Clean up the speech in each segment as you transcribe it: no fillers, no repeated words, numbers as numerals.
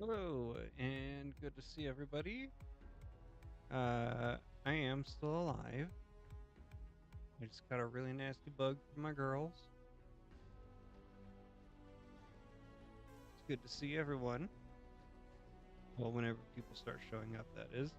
Hello, and good to see everybody. I am still alive. I just got a really nasty bug from my girls. It's good to see everyone. Well, whenever people start showing up, that is.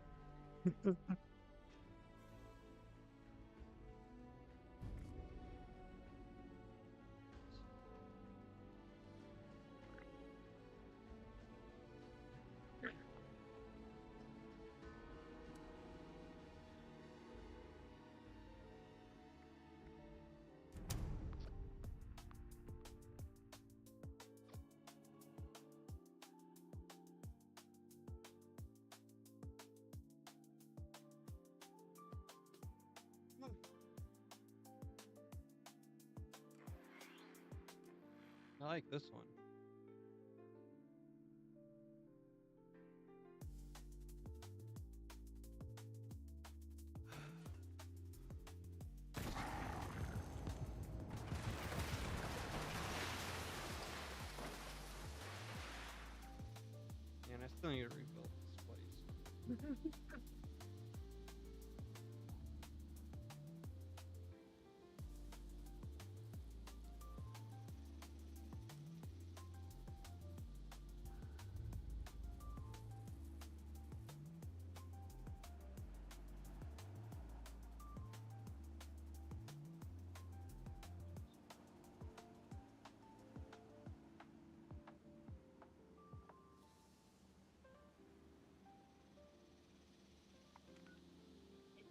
I like this one. And I still need to rebuild this place.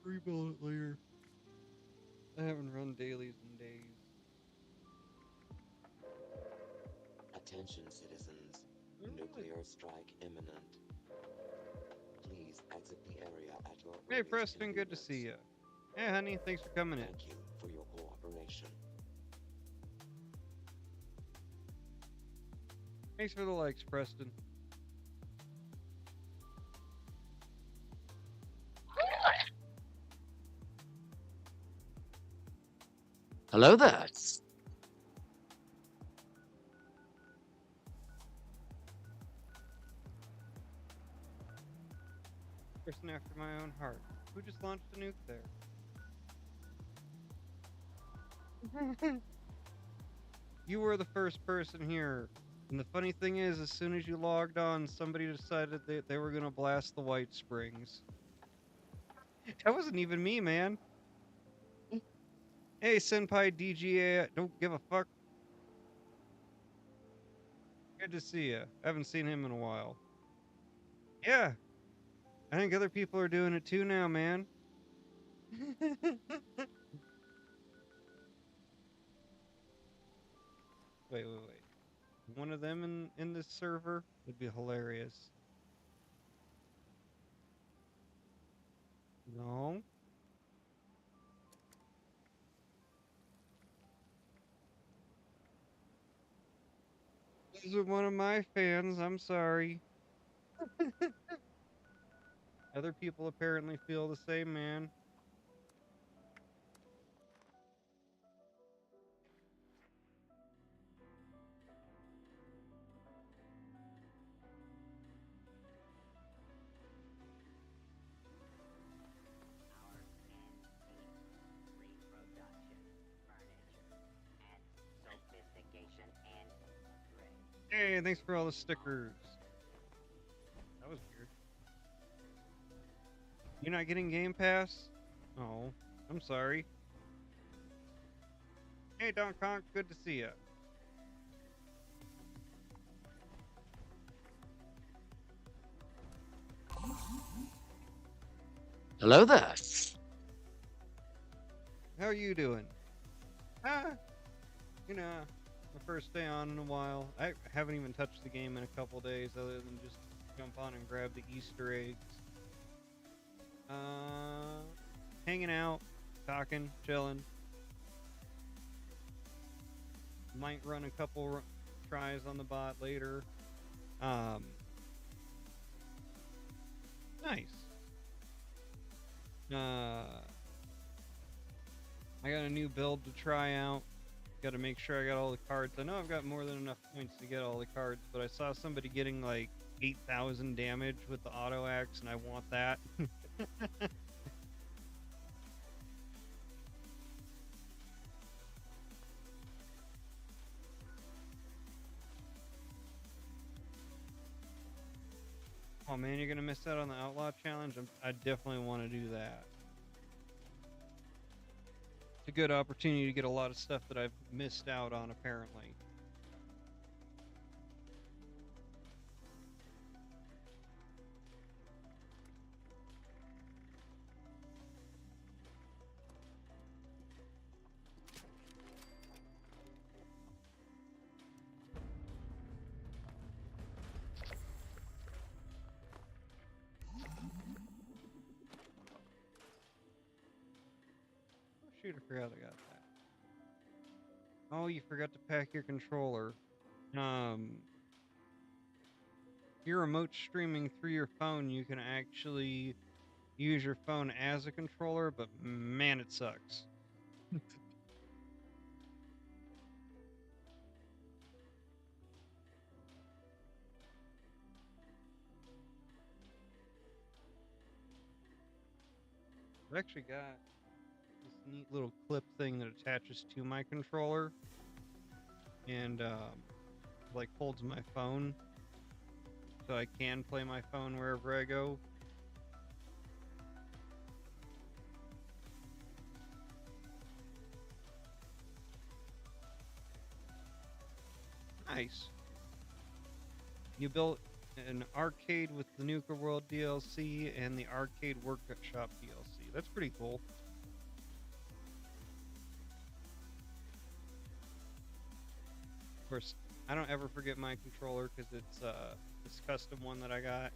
Rebuild it later. I haven't run dailies in days. Attention, citizens. Really? Nuclear strike imminent. Please exit the area at your Hey, earliest Preston, good to see convenience. you. Hey, honey, thanks for coming in. Thank you for your cooperation. Thanks for the likes, Preston. Hello there. Person after my own heart. Who just launched a nuke there? You were the first person here. And the funny thing is, as soon as you logged on, somebody decided they were going to blast the White Springs. That wasn't even me, man. Hey, Senpai DGA, don't give a fuck. Good to see you. I haven't seen him in a while. Yeah, I think other people are doing it too now, man. Wait. One of them in this server would be hilarious. No. This is one of my fans. I'm sorry. Other people apparently feel the same, man. Hey, thanks for all the stickers. That was weird. You're not getting Game Pass? Oh, I'm sorry. Hey, Don Conk, good to see you. Hello there. How are you doing? Ah, you know, my first day on in a while. I haven't even touched the game in a couple days other than just jump on and grab the Easter eggs. Hanging out, talking, chilling. Might run a couple tries on the bot later. Nice. I got a new build to try out. Got to make sure I got all the cards. I know I've got more than enough points to get all the cards, but I saw somebody getting like 8,000 damage with the auto axe, and I want that. Oh man, you're gonna miss out on the Outlaw Challenge? I definitely want to do that. It's a good opportunity to get a lot of stuff that I've missed out on, apparently. Oh shoot, I forgot I got that. Oh, you forgot to pack your controller. If you're remote streaming through your phone, you can actually use your phone as a controller, but man, it sucks. I've actually got this neat little clip thing that attaches to my controller and like holds my phone, so I can play my phone wherever I go. Nice. You built an arcade with the Nuka World DLC and the arcade workshop DLC. That's pretty cool. Of course, I don't ever forget my controller because it's this custom one that I got.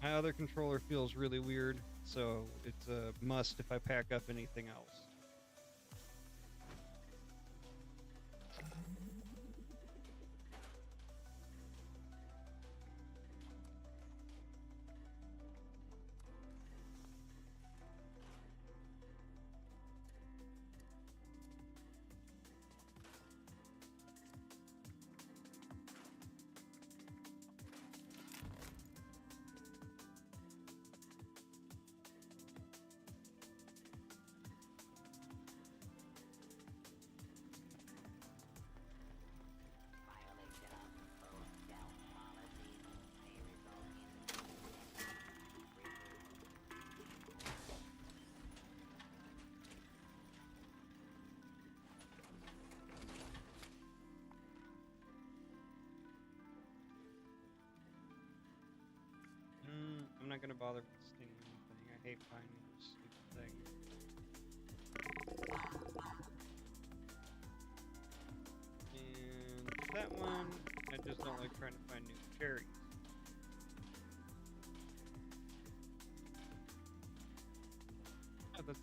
My other controller feels really weird, so it's a must if I pack up anything else. I'm not gonna bother with the stinging thing. I hate finding this stupid thing. And that one, I just don't like trying to find new cherries. Oh, that's...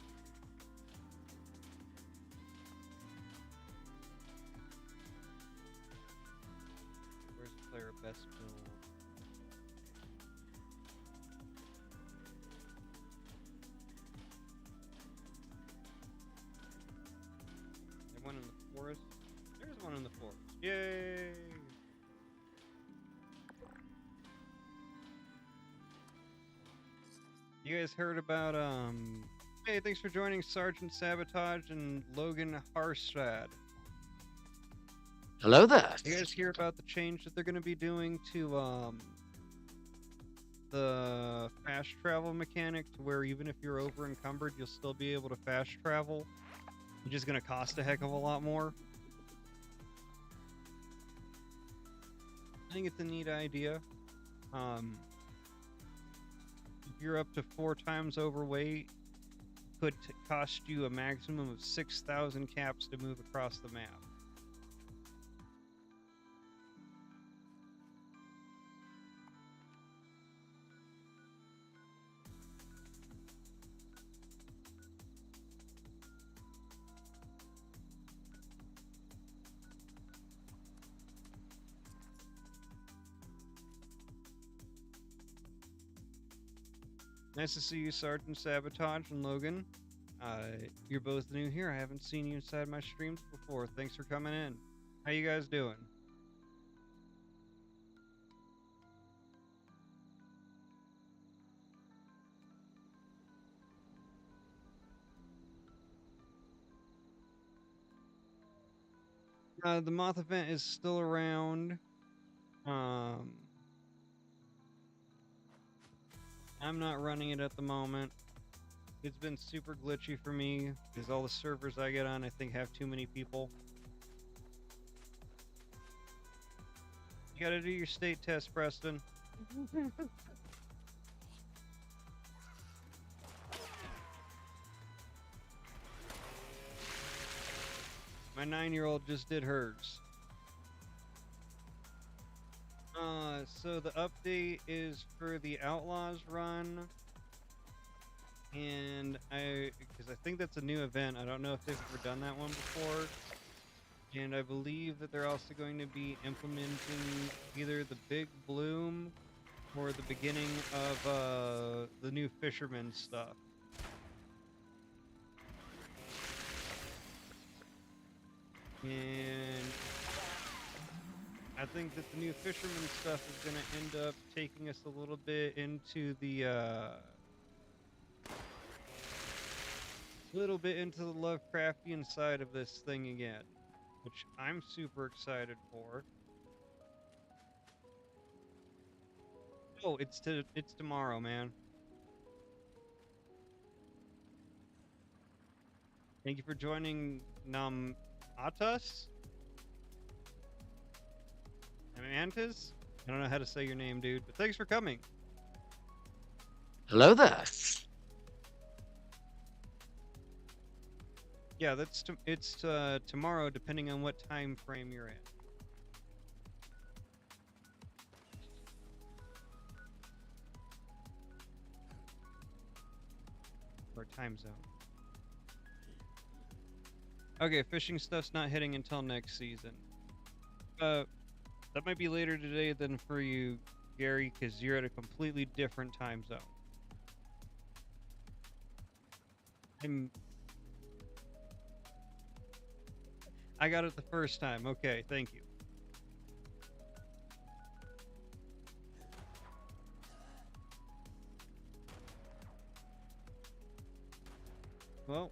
Where's the player best build? One in the forest. There's one in the forest. Yay! You guys heard about Hey, thanks for joining Sergeant Sabotage and Logan Harstad. Hello there. You guys hear about the change that they're going to be doing to the fast travel mechanic, to where even if you're over encumbered, you'll still be able to fast travel? It's just going to cost a heck of a lot more. I think it's a neat idea. If you're up to 4 times overweight, it could cost you a maximum of 6,000 caps to move across the map. Nice to see you, Sergeant Sabotage and Logan. You're both new here. I haven't seen you inside my streams before. Thanks for coming in. How you guys doing? The moth event is still around. Um, I'm not running it at the moment. It's been super glitchy for me because all the servers I get on, I think, have too many people. You gotta do your state test, Preston. My 9-year-old just did hers. So the update is for the Outlaws run, and because I think that's a new event. I don't know if they've ever done that one before. And I believe that they're also going to be implementing either the Big Bloom or the beginning of the new Fisherman stuff. And I think that the new Fisherman stuff is going to end up taking us a little bit into the Lovecraftian side of this thing again, which I'm super excited for. Oh, it's tomorrow, man. Thank you for joining Atus? Amantis? I don't know how to say your name, dude, but thanks for coming. Hello there. Yeah, it's tomorrow, depending on what time frame you're in. Or time zone. Okay, fishing stuff's not hitting until next season. That might be later today than for you, Gary, because you're at a completely different time zone. I got it the first time. Okay, thank you. Well,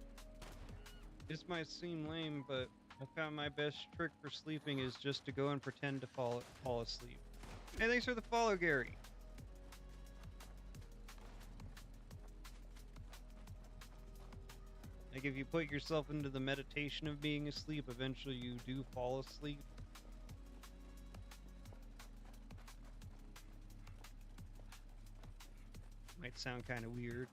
this might seem lame, but I found my best trick for sleeping is just to go and pretend to fall asleep. Hey, thanks for the follow, Gary. Like, if you put yourself into the meditation of being asleep, eventually you do fall asleep. Might sound kind of weird.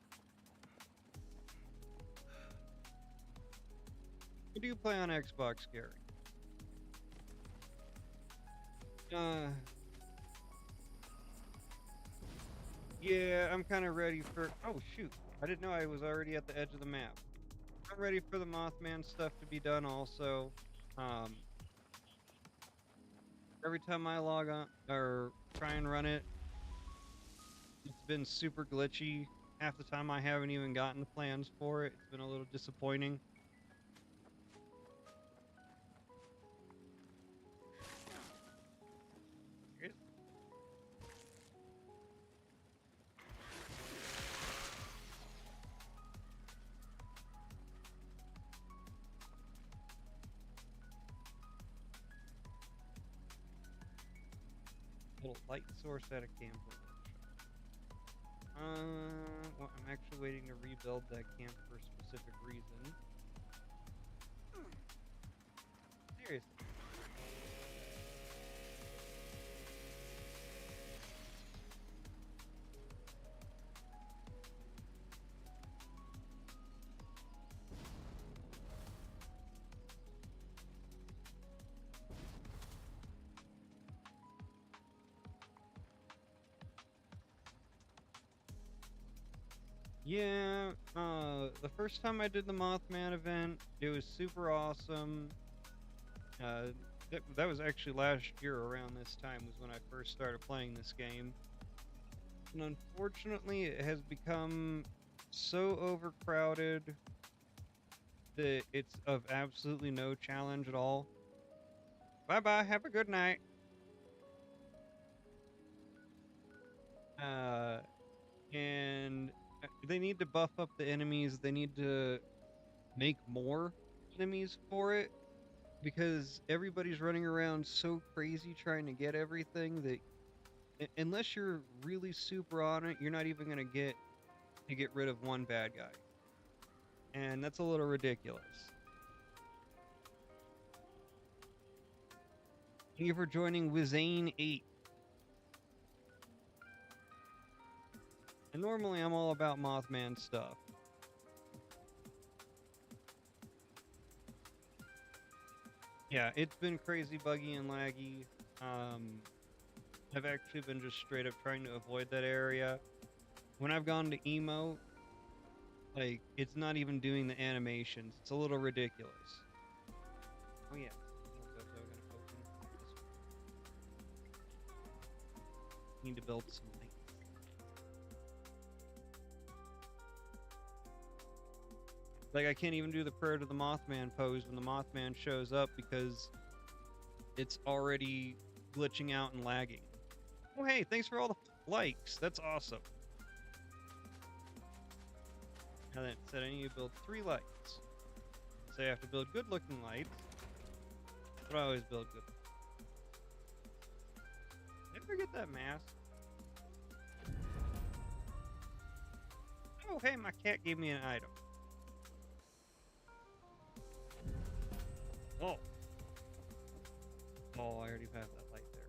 I do play on Xbox, Gary. Yeah, I'm kind of ready for... Oh, shoot. I didn't know I was already at the edge of the map. I'm ready for the Mothman stuff to be done also. Every time I log on, or try and run it, it's been super glitchy. Half the time I haven't even gotten the plans for it. It's been a little disappointing. Little light source at a camp. Well, I'm actually waiting to rebuild that camp for a specific reason. Seriously. Yeah, the first time I did the Mothman event, it was super awesome. That was actually last year around this time was when I first started playing this game. And unfortunately, it has become so overcrowded that it's of absolutely no challenge at all. Bye-bye, have a good night. And they need to buff up the enemies. They need to make more enemies for it. because everybody's running around so crazy trying to get everything that unless you're really super on it, you're not even gonna get to get rid of one bad guy, and that's a little ridiculous. Thank you for joining Wizane8. And normally I'm all about Mothman stuff. Yeah, it's been crazy buggy and laggy. I've actually been just straight up trying to avoid that area. When I've gone to emote, like, it's not even doing the animations. It's a little ridiculous. Oh yeah. Need to build some lights. Like, I can't even do the prayer to the Mothman pose when the Mothman shows up because it's already glitching out and lagging. Oh hey, thanks for all the likes. That's awesome. Now that said, I need to build 3 lights. So I have to build good looking lights. But I always build good. Did I forget that mask? Oh hey, my cat gave me an item. Oh. Oh, I already have that light there.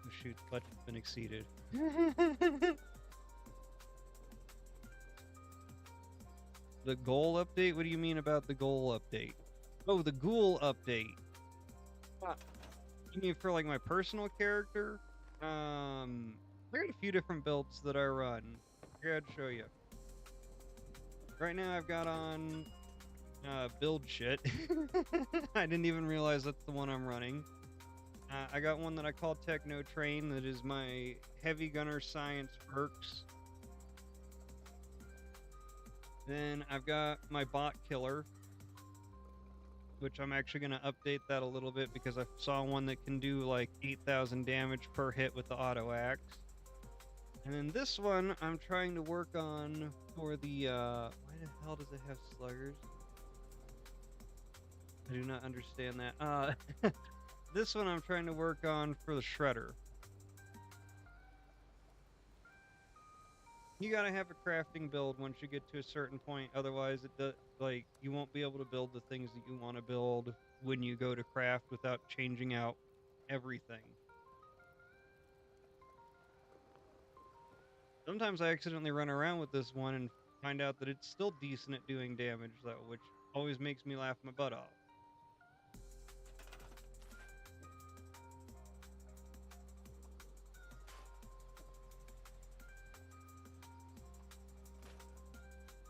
Oh shoot, budget's been exceeded. The Ghoul update? What do you mean about the Ghoul update? Oh, the Ghoul update. You mean for like my personal character? I got a few different builds that I run. Here, I'd show you. Right now I've got on build shit. I didn't even realize that's the one I'm running. I got one that I call Techno Train that is my heavy gunner science perks. Then I've got my bot killer, which I'm actually going to update that a little bit because I saw one that can do like 8,000 damage per hit with the auto axe. And then this one I'm trying to work on for the, why the hell does it have sluggers? I do not understand that. This one I'm trying to work on for the shredder. You gotta have a crafting build once you get to a certain point, otherwise it does, like, you won't be able to build the things that you want to build when you go to craft without changing out everything. Sometimes I accidentally run around with this one and find out that it's still decent at doing damage though, which always makes me laugh my butt off.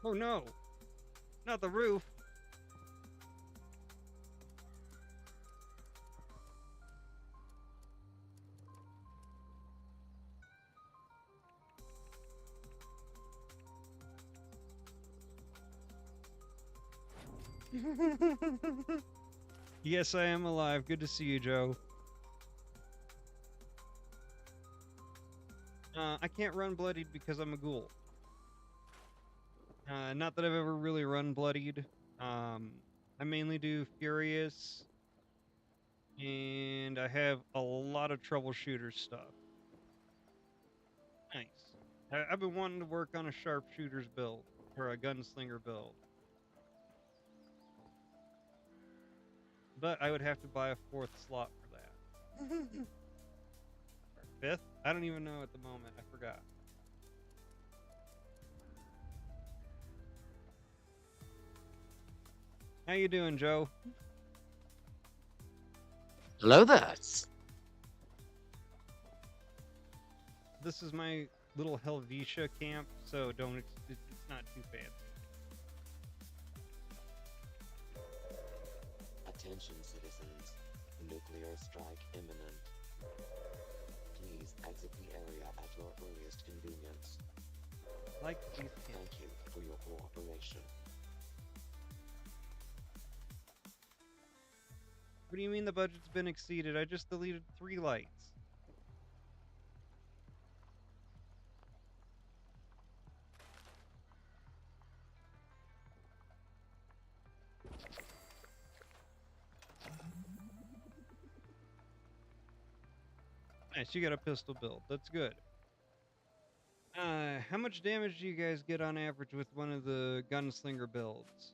Oh no! Not the roof! Yes, I am alive. Good to see you, Joe. I can't run bloodied because I'm a ghoul. Not that I've ever really run bloodied. I mainly do furious, and I have a lot of troubleshooter stuff. Nice. I've been wanting to work on a sharpshooter's build, or a gunslinger build. But I would have to buy a 4th slot for that. Or 5th? I don't even know at the moment. I forgot. How you doing, Joe? Hello there. This is my little Helvetia camp, so don't. It's not too fancy. Attention citizens, nuclear strike imminent. Please exit the area at your earliest convenience. Like these camps. Thank you for your cooperation. What do you mean the budget's been exceeded? I just deleted 3 lights. Nice, you got a pistol build. That's good. How much damage do you guys get on average with one of the gunslinger builds?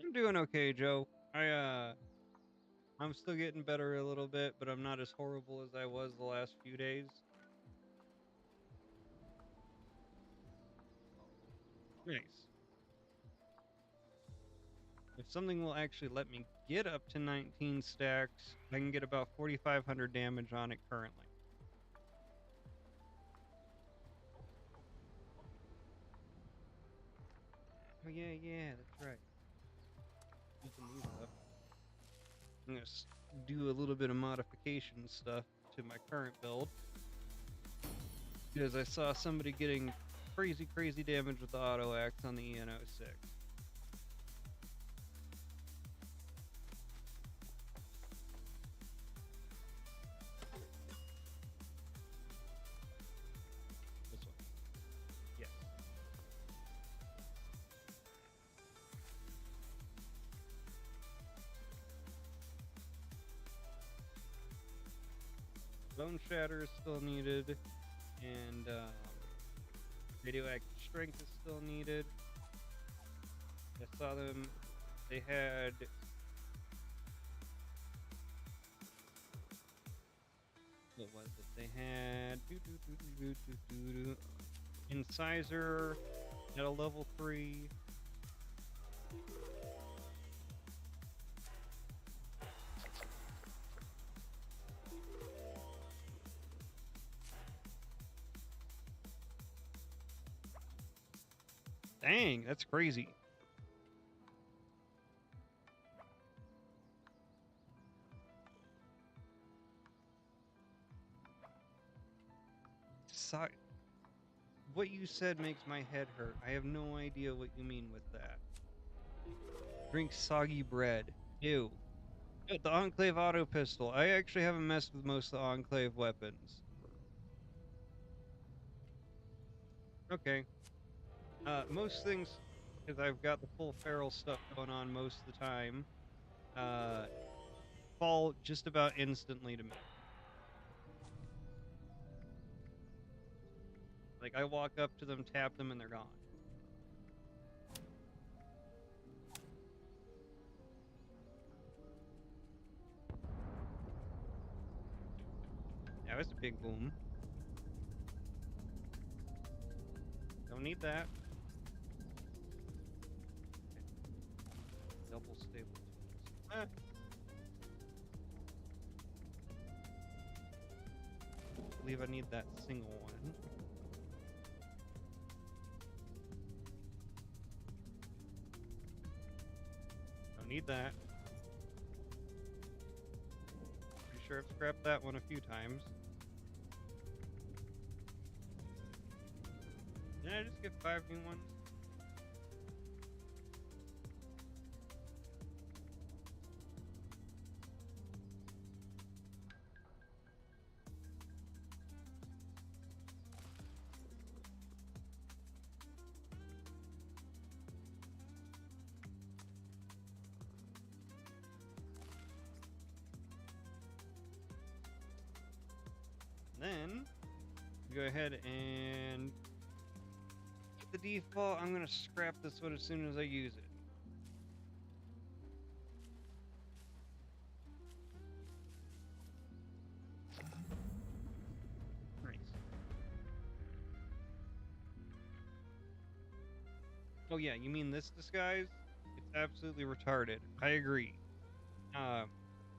I'm doing okay, Joe. I'm still getting better a little bit, but I'm not as horrible as I was the last few days. Nice. If something will actually let me get up to 19 stacks, I can get about 4,500 damage on it currently. Oh yeah, that's right. You can move up. I'm gonna do a little bit of modification stuff to my current build because I saw somebody getting crazy damage with the auto axe on the EN06. This one. Yes. Bone Shatter is still needed, and radioactive strength is still needed. I saw them. They had what was it? They had Incisor at a level 3. Dang, that's crazy. What you said makes my head hurt. I have no idea what you mean with that. Drink soggy bread. Ew. The Enclave auto pistol. I actually haven't messed with most of the Enclave weapons. Okay. Most things, because I've got the full feral stuff going on most of the time, fall just about instantly to me. Like, I walk up to them, tap them, and they're gone. That was a big boom. Don't need that. Double stable tools. I believe I need that single one. Don't need that. Pretty sure I've scrapped that one a few times. Did I just get 5 new ones? Then go ahead and the default. I'm gonna scrap this one as soon as I use it. Nice. Oh yeah, you mean this disguise? It's absolutely retarded. I agree.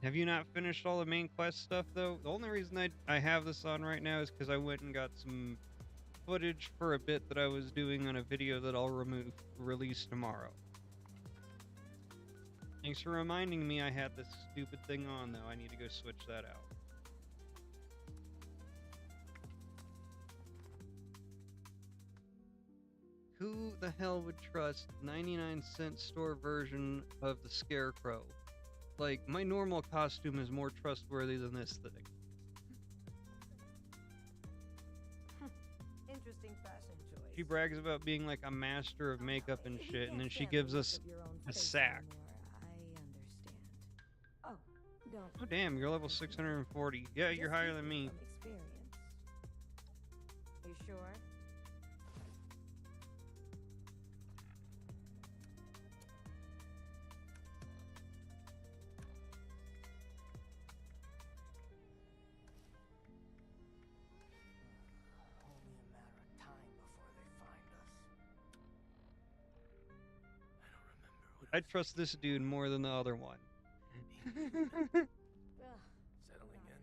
Have you not finished all the main quest stuff though? The only reason I have this on right now is because I went and got some footage for a bit that I was doing on a video that I'll release tomorrow. Thanks for reminding me I had this stupid thing on though. I need to go switch that out. who the hell would trust 99-cent store version of the Scarecrow? Like, my normal costume is more trustworthy than this thing. Interesting fashion choice. She brags about being like a master of makeup and If you shit, and can't then she stand the gives look us of your own a face sack. anymore, I understand. Oh, don't. Oh damn, you're level 640. Yeah, you're Just higher speaking than me. from experience. You sure? Only a matter of time before they find us. I don't remember what I trust this dude more than the other one. Ugh, settling not in.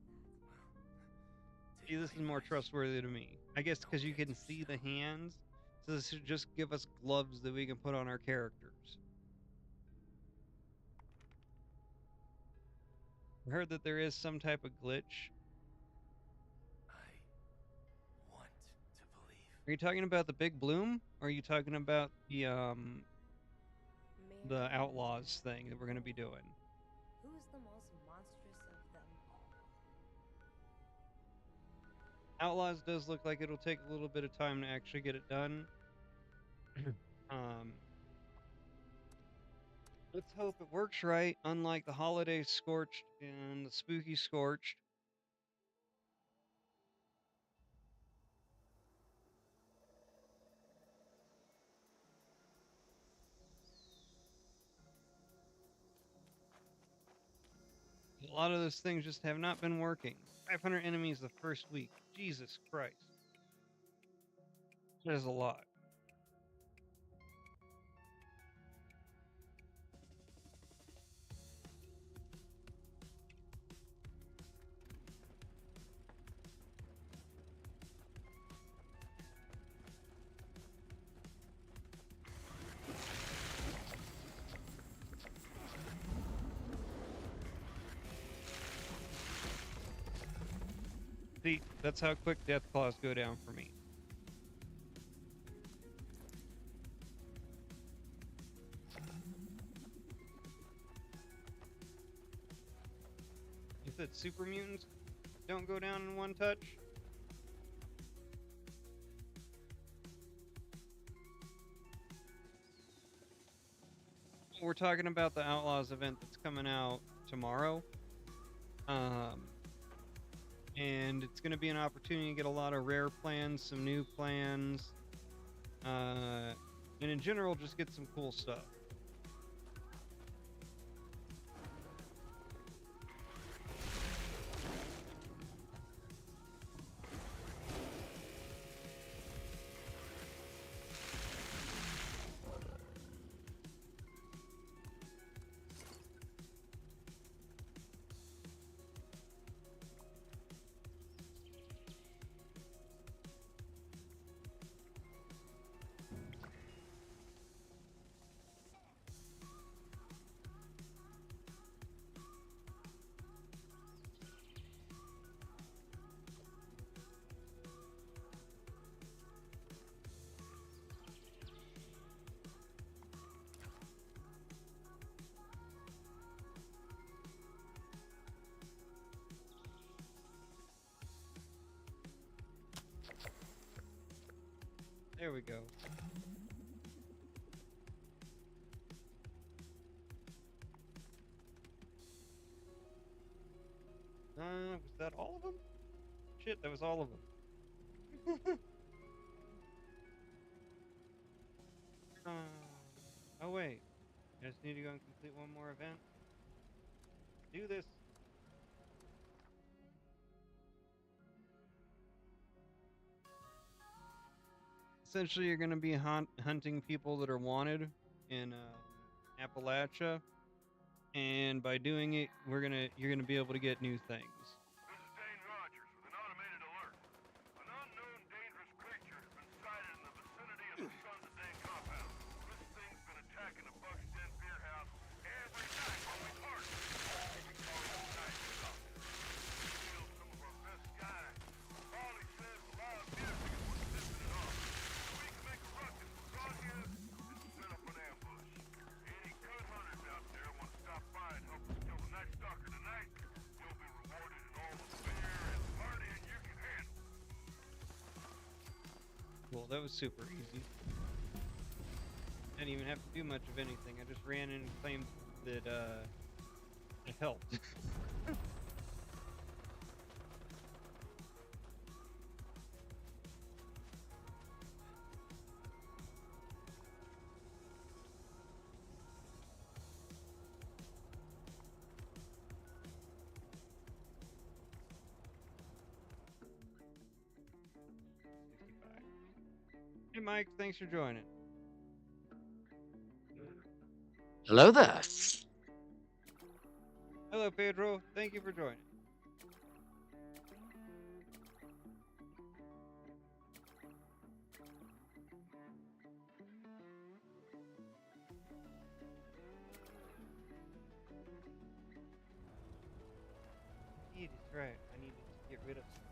interested in that. Well, See, this is more trustworthy to me. I guess because you can see the hands, so this should just give us gloves that we can put on our characters. I heard that there is some type of glitch. I want to believe. Are you talking about the big bloom? Or are you talking about the outlaws thing that we're gonna be doing? Who's the most monstrous of them all? Outlaws does look like it'll take a little bit of time to actually get it done. um, let's hope it works right, unlike the holiday scorched and the spooky scorched. A lot of those things just have not been working. 500 enemies the first week. Jesus Christ. That is a lot. See, that's how quick death claws go down for me. You said super mutants don't go down in one touch? We're talking about the Outlaws event that's coming out tomorrow. And it's going to be an opportunity to get a lot of rare plans, some new plans, and in general, just get some cool stuff. There we go. Was that all of them? Shit, that was all of them. Oh wait, I just need to go and complete one more event. Do this. Essentially, you're going to be hunting people that are wanted in Appalachia, and by doing it, you're gonna be able to get new things. This is Dane Rogers with an automated alert. An unknown dangerous creature has been sighted in the vicinity of the Sons of Dane compound. This thing's been attacking the Buck's Den beer house every night while we party. We call it a night suck. We killed some of our best guys. Molly says the loud music is what's pissing it off. We can make a ruckus that was super easy. I didn't even have to do much of anything. I just ran in and claimed that it helped. Hey Mike, thanks for joining. Hello there. Hello Pedro, thank you for joining. Yeah, that's right. I needed to get rid of some.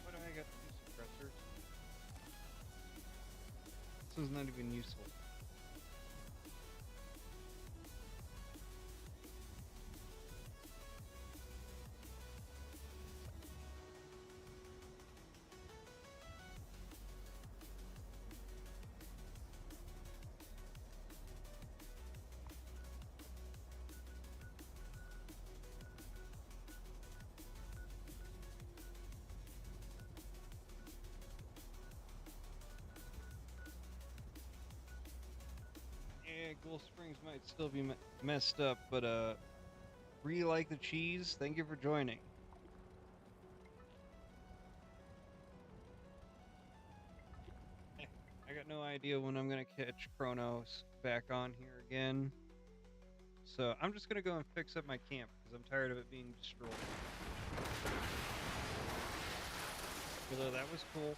What do I got? Two suppressors. This one's not even useful. Yeah, Ghoul Springs might still be messed up, but really like the cheese. Thank you for joining. I got no idea when I'm gonna catch Chronos back on here again. So I'm just gonna go and fix up my camp because I'm tired of it being destroyed. Although that was cool.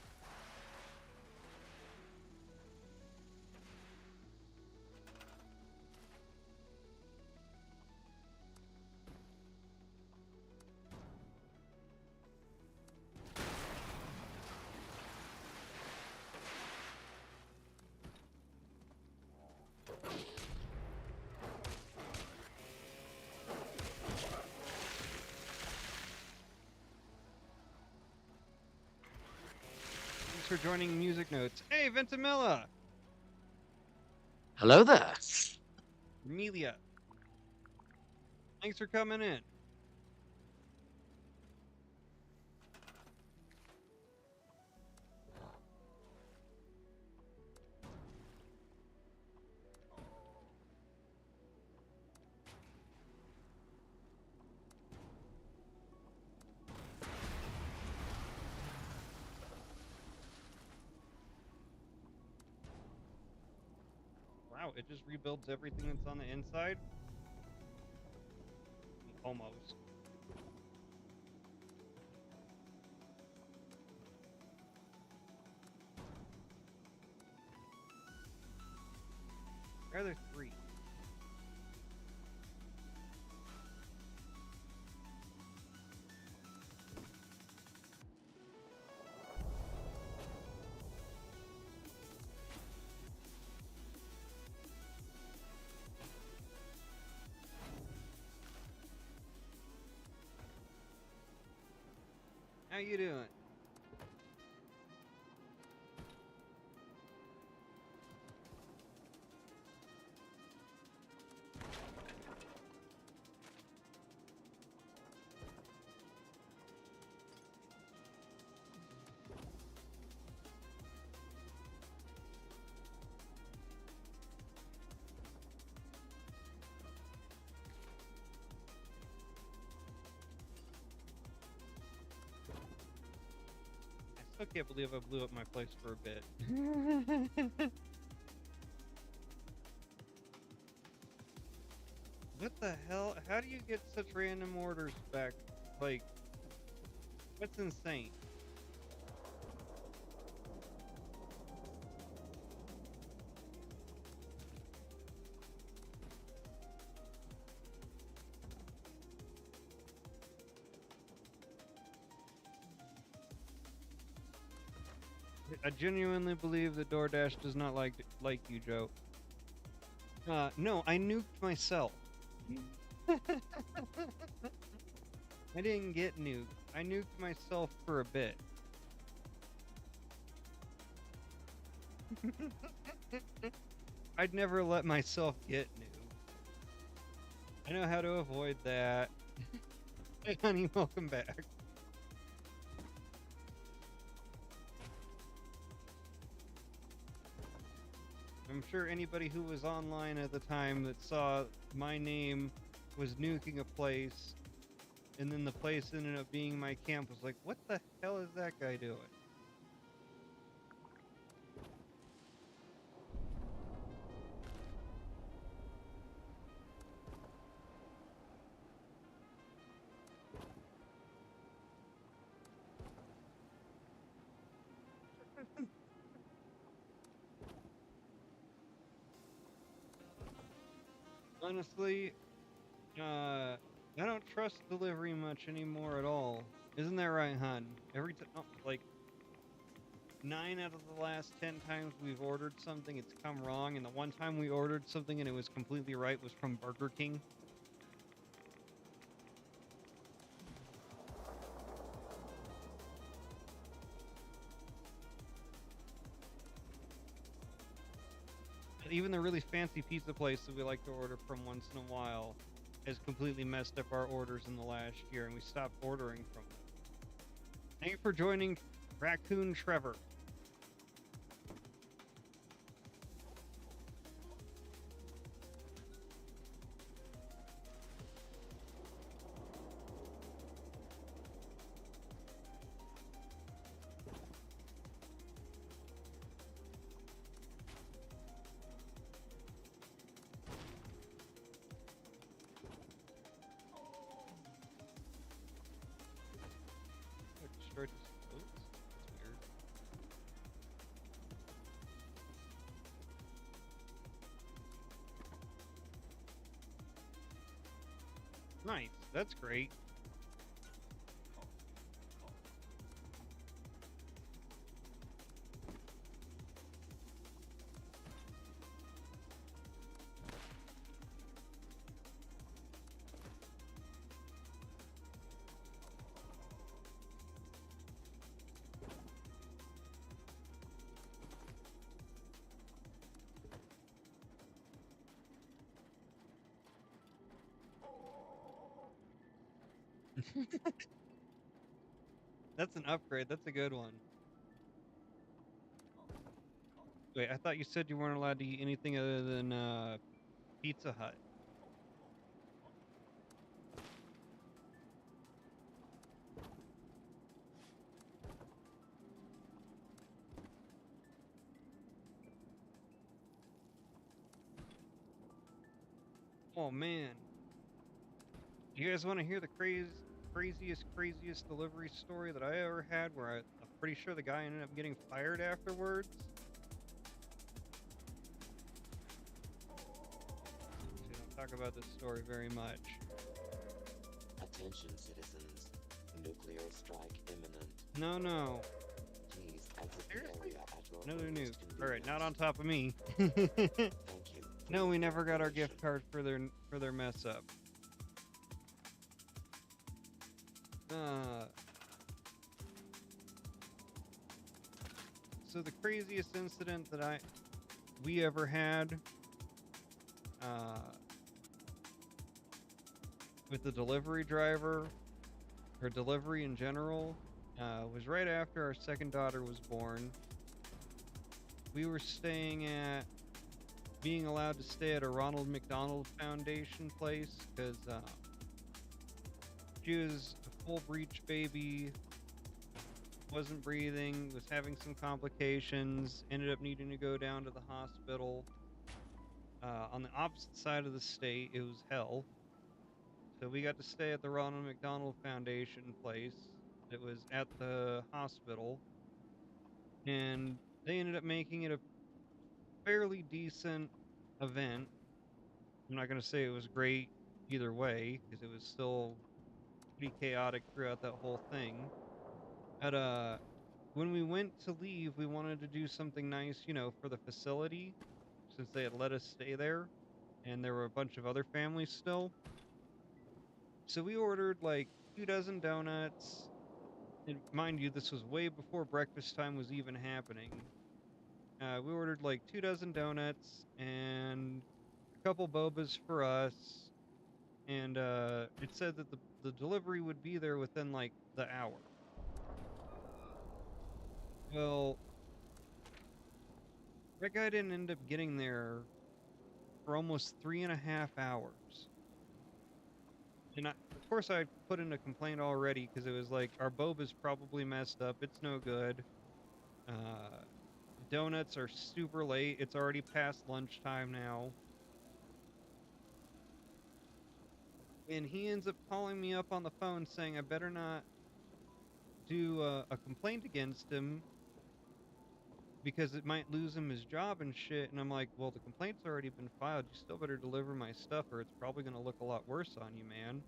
Thanks for joining Music Notes. Hey, Ventimilla! Hello there. Amelia. Thanks for coming in. Wow, it just rebuilds everything that's on the inside? Almost. Where are there three? How you doing? I still can't believe I blew up my place for a bit. What the hell? How do you get such random orders back? Like, that's insane. I genuinely believe that DoorDash does not like you, Joe. No, I nuked myself. I didn't get nuked. I nuked myself for a bit. I'd never let myself get nuked. I know how to avoid that. Hey, honey, welcome back. I'm sure anybody who was online at the time that saw my name was nuking a place, and then the place ended up being my camp was like, what the hell is that guy doing? Honestly, I don't trust delivery much anymore at all. Isn't that right, hon? Every time, like, 9 out of the last 10 times we've ordered something, it's come wrong, and the one time we ordered something and it was completely right was from Burger King. And even the really fancy pizza place that we like to order from once in a while has completely messed up our orders in the last year, and we stopped ordering from them. Thank you for joining Raccoon Trevor. I destroyed his boots? That's weird. Nice. That's great. That's an upgrade. That's a good one. Wait, I thought you said you weren't allowed to eat anything other than Pizza Hut. Oh man. You guys want to hear the craziest delivery story that I ever had where I'm pretty sure the guy ended up getting fired afterwards? We don't talk about this story very much. Attention citizens. Nuclear strike imminent. No. Please exit the Seriously? area at your Another nuke. earliest Alright, not on convenience. top of me. Thank you. No, we never got our Information. gift card for their mess up. So the craziest incident that we ever had with the delivery driver or delivery in general was right after our second daughter was born. We were being allowed to stay at a Ronald McDonald Foundation place because she was a full breech baby, wasn't breathing, was having some complications, ended up needing to go down to the hospital. on the opposite side of the state. It was hell. So we got to stay at the Ronald McDonald Foundation place. It was at the hospital, and they ended up making it a fairly decent event. I'm not gonna say it was great either way, because it was still pretty chaotic throughout that whole thing. But when we went to leave, we wanted to do something nice, you know, for the facility, since they had let us stay there, and there were a bunch of other families still. So we ordered like 2 dozen donuts. And mind you, this was way before breakfast time was even happening. We ordered like 2 dozen donuts and a couple bobas for us. And it said that the delivery would be there within like the hour. Well, that guy didn't end up getting there for almost 3.5 hours. And of course, I put in a complaint already because it was like, our boba's probably messed up. It's no good. Donuts are super late. It's already past lunchtime now. And he ends up calling me up on the phone saying I better not do a complaint against him because it might lose him his job and shit. And I'm like, well, the complaint's already been filed. You still better deliver my stuff or it's probably going to look a lot worse on you, man.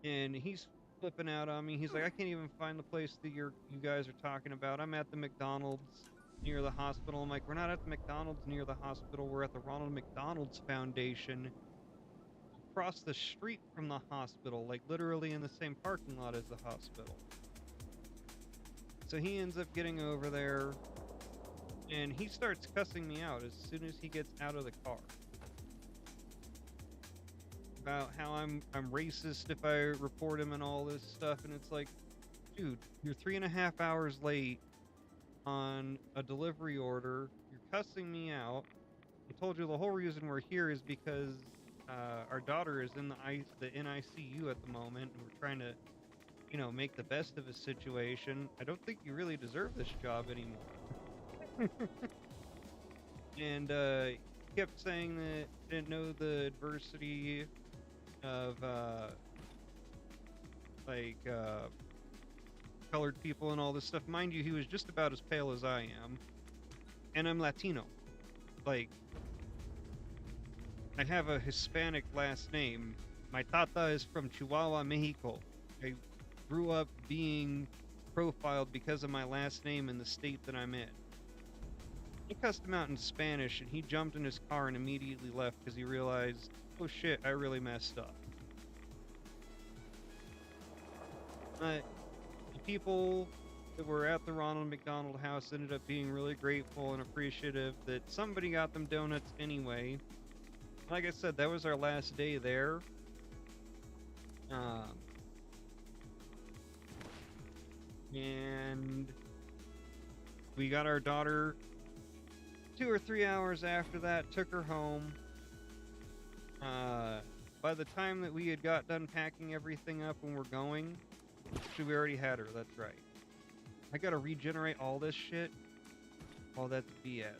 And he's flipping out on me. He's like, I can't even find the place that you guys are talking about. I'm at the McDonald's near the hospital. I'm like, we're not at the McDonald's near the hospital. We're at the Ronald McDonald's Foundation across the street from the hospital, like literally in the same parking lot as the hospital. So he ends up getting over there and he starts cussing me out as soon as he gets out of the car. About how I'm racist if I report him and all this stuff, and it's like, dude, you're 3.5 hours late on a delivery order. You're cussing me out. I told you the whole reason we're here is because our daughter is in the NICU at the moment, and we're trying to, you know, make the best of a situation. I don't think you really deserve this job anymore. And he kept saying that he didn't know the adversity of colored people and all this stuff. Mind you, he was just about as pale as I am, and I'm Latino. Like, I have a Hispanic last name. My tata is from Chihuahua, Mexico. I grew up being profiled because of my last name in the state that I'm in. I cussed him out in Spanish, and he jumped in his car and immediately left because he realized, oh shit, I really messed up. But the people that were at the Ronald McDonald house ended up being really grateful and appreciative that somebody got them donuts anyway. Like I said, that was our last day there. And we got our daughter 2 or 3 hours after that, took her home. By the time that we had got done packing everything up and we're going, actually we already had her, that's right. I gotta regenerate all this shit. All that's BS.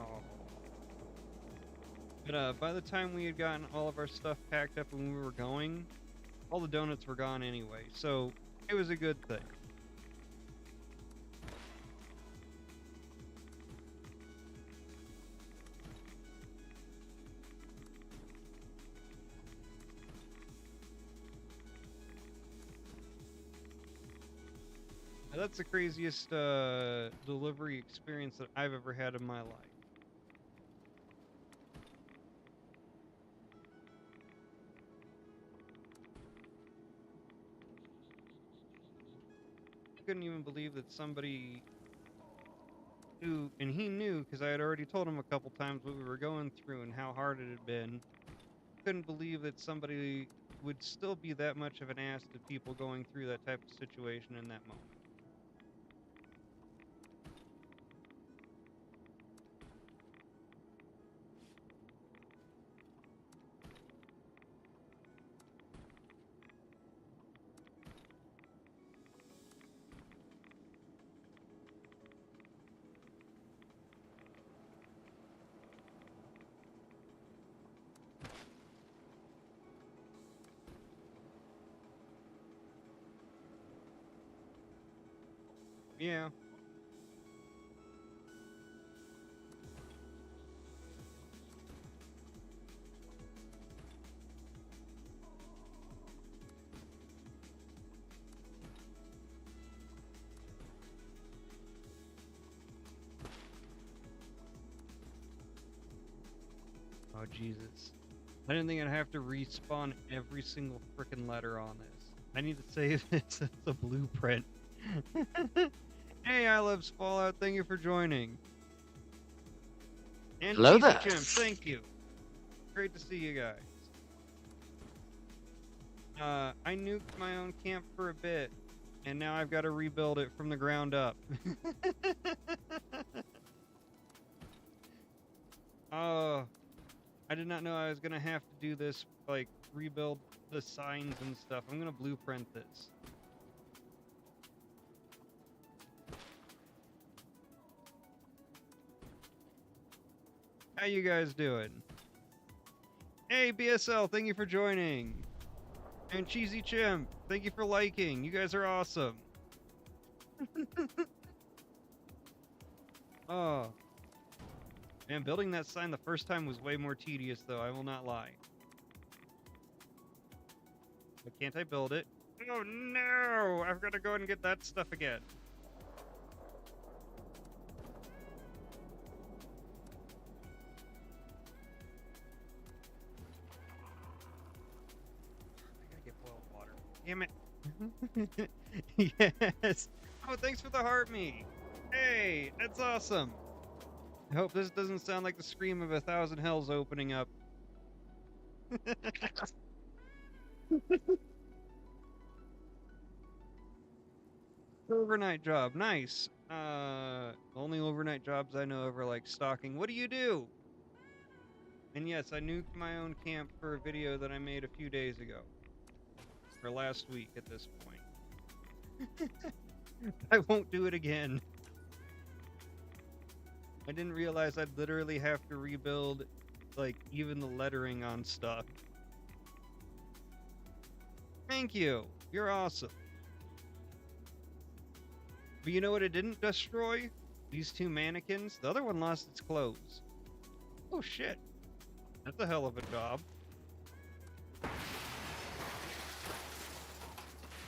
Oh. But by the time we had gotten all of our stuff packed up and we were going, all the donuts were gone anyway, so it was a good thing. Now, that's the craziest delivery experience that I've ever had in my life. I couldn't even believe that somebody knew, and he knew because I had already told him a couple times what we were going through and how hard it had been. Couldn't believe that somebody would still be that much of an ass to people going through that type of situation in that moment. Yeah. Oh, Jesus. I didn't think I'd have to respawn every single frickin' letter on this. I need to save this as a blueprint. Hey, I Loves Fallout, thank you for joining. And Hello Cheesy there. Chimp, thank you. Great to see you guys. I nuked my own camp for a bit, and now I've got to rebuild it from the ground up. Oh, I did not know I was gonna have to do this, like, rebuild the signs and stuff. I'm gonna blueprint this. How you guys doing? Hey, BSL, thank you for joining. And Cheesy Chimp, thank you for liking. You guys are awesome. Oh. Man, building that sign the first time was way more tedious, though. I will not lie. But can't I build it? Oh, no! I've got to go and get that stuff again. I gotta get boiled water. Damn it. Yes! Oh, thanks for the heart me! Hey, that's awesome! I hope this doesn't sound like the scream of 1,000 hells opening up. Overnight job, nice. Only overnight jobs I know of are like stalking. What do you do? And yes, I nuked my own camp for a video that I made a few days ago. Or last week at this point. I won't do it again. I didn't realize I'd literally have to rebuild, like, even the lettering on stuff. Thank you. You're awesome. But you know what it didn't destroy? These two mannequins. The other one lost its clothes. Oh, shit. That's a hell of a job. I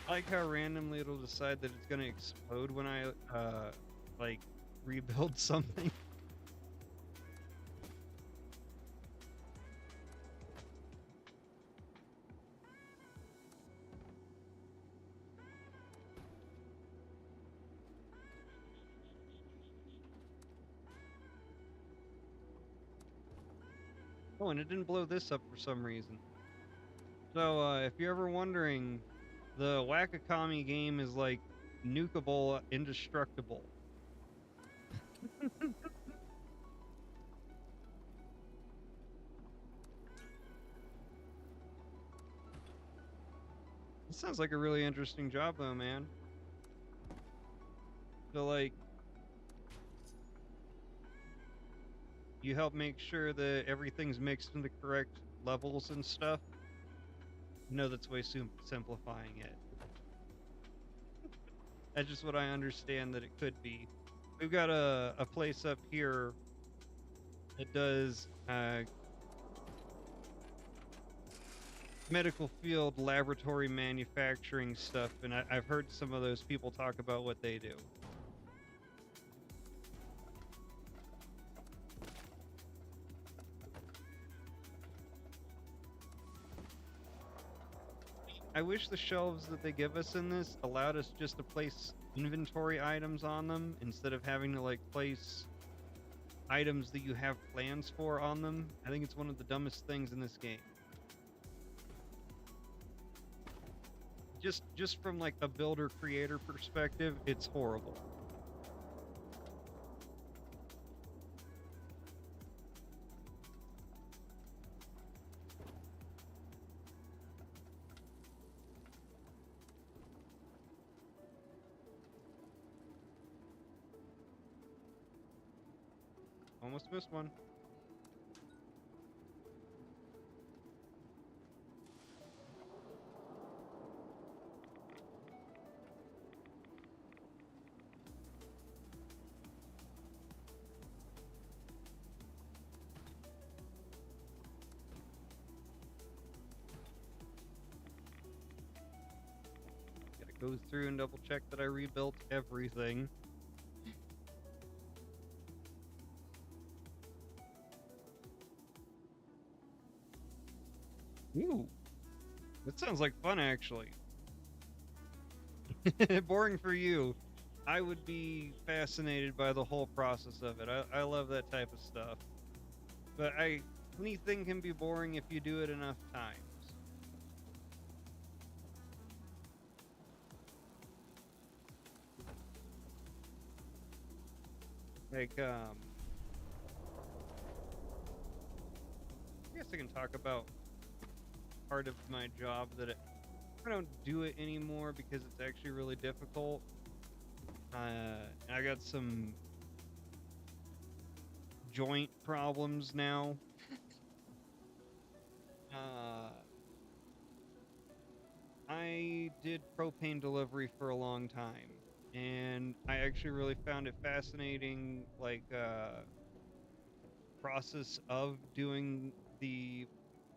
like how randomly it'll decide that it's gonna explode when I, like, rebuild something. Oh, and it didn't blow this up for some reason. So, if you're ever wondering, the Wakakami game is like nukeable, indestructible. This sounds like a really interesting job, though, man. So, like, you help make sure that everything's mixed in the correct levels and stuff. No, that's way simplifying it. That's just what I understand that it could be. We've got a place up here that does medical field laboratory manufacturing stuff, and I've heard some of those people talk about what they do. I wish the shelves that they give us in this allowed us just to place inventory items on them instead of having to, like, place items that you have plans for on them. I think it's one of the dumbest things in this game. Just from, like, a builder creator perspective, it's horrible. Almost missed one. go through and double check that I rebuilt everything. Ooh, that sounds like fun, actually. Boring for you. I would be fascinated by the whole process of it. I love that type of stuff. But anything can be boring if you do it enough times. Like, I guess I can talk about part of my job that I don't do it anymore because it's actually really difficult. I got some joint problems now. I did propane delivery for a long time, and I actually really found it fascinating, like, process of doing the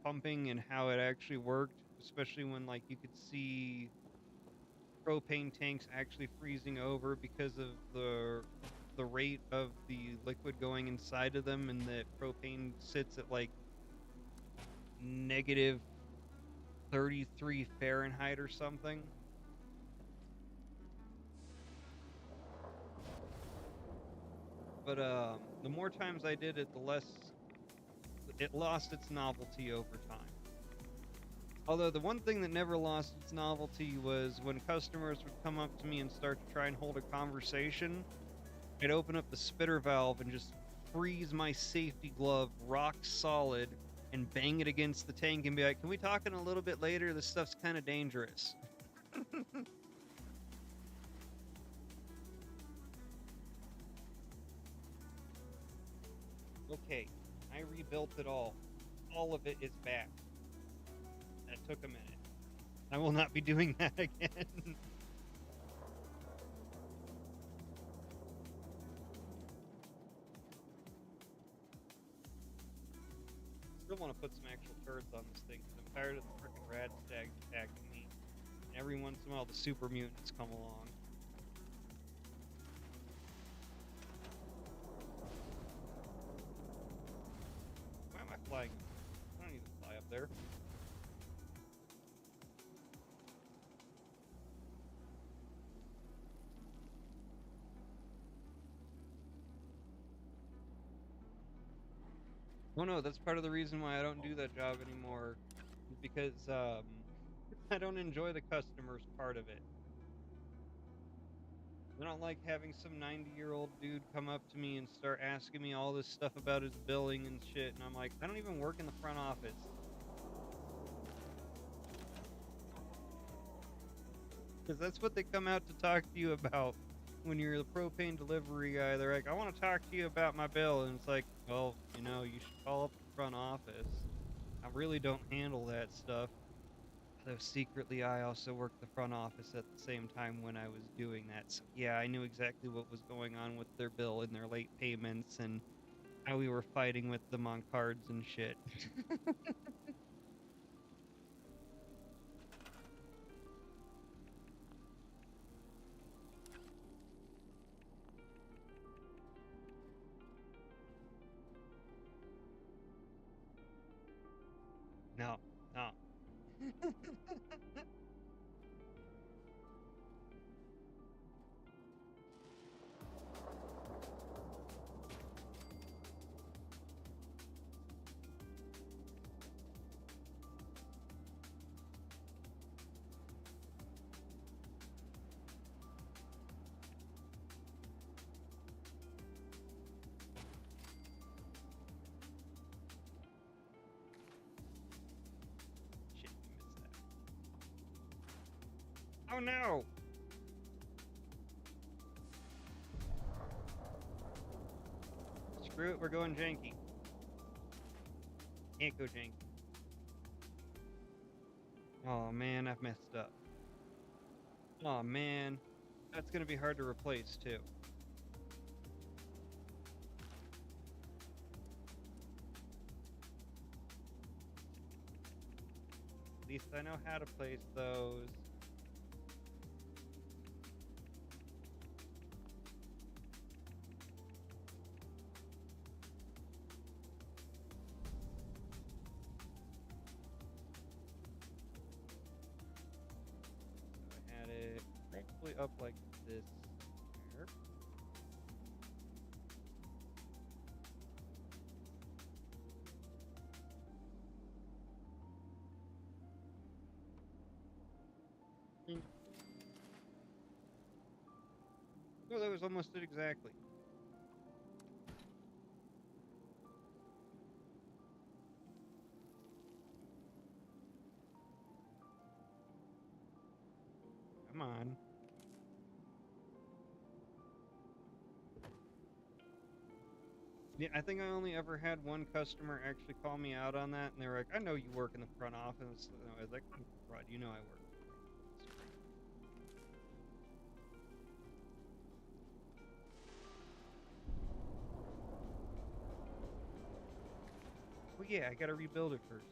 pumping and how it actually worked, especially when, like, you could see propane tanks actually freezing over because of the rate of the liquid going inside of them, and that propane sits at like negative 33 Fahrenheit or something. But the more times I did it, the less it lost its novelty over time. Although the one thing that never lost its novelty was when customers would come up to me and start to try and hold a conversation, I'd open up the spitter valve and just freeze my safety glove rock solid and bang it against the tank and be like, "Can we talk in a little bit later? This stuff's kind of dangerous." Okay, I rebuilt it all. All of it is back. That took a minute. I will not be doing that again. Still want to put some actual turds on this thing because I'm tired of the frickin' rad stags attacking me. And every once in a while, the super mutants come along. Why am I flying? I don't need to fly up there. Oh no, that's part of the reason why I don't do that job anymore. Because I don't enjoy the customers part of it. I don't like having some 90-year-old dude come up to me and start asking me all this stuff about his billing and shit, and I'm like, I don't even work in the front office. Because that's what they come out to talk to you about when you're the propane delivery guy. They're like, I want to talk to you about my bill. And it's like, well, you should call up the front office. I really don't handle that stuff. Though secretly, I also worked the front office at the same time when I was doing that. So yeah, I knew exactly what was going on with their bill and their late payments and how we were fighting with them on cards and shit. No, no. Shit, we missed that. Oh no! Screw it, we're going janky. Can't go janky. Oh man, I've messed up. Oh man, that's gonna be hard to replace too. At least I know how to place those. possibly up like this. There. Oh, that was almost it exactly. Come on. Yeah, I think I only ever had one customer actually call me out on that, and they were like, "I know you work in the front office." And I was like, "Rod, you know I work." Well, yeah, I gotta rebuild it first.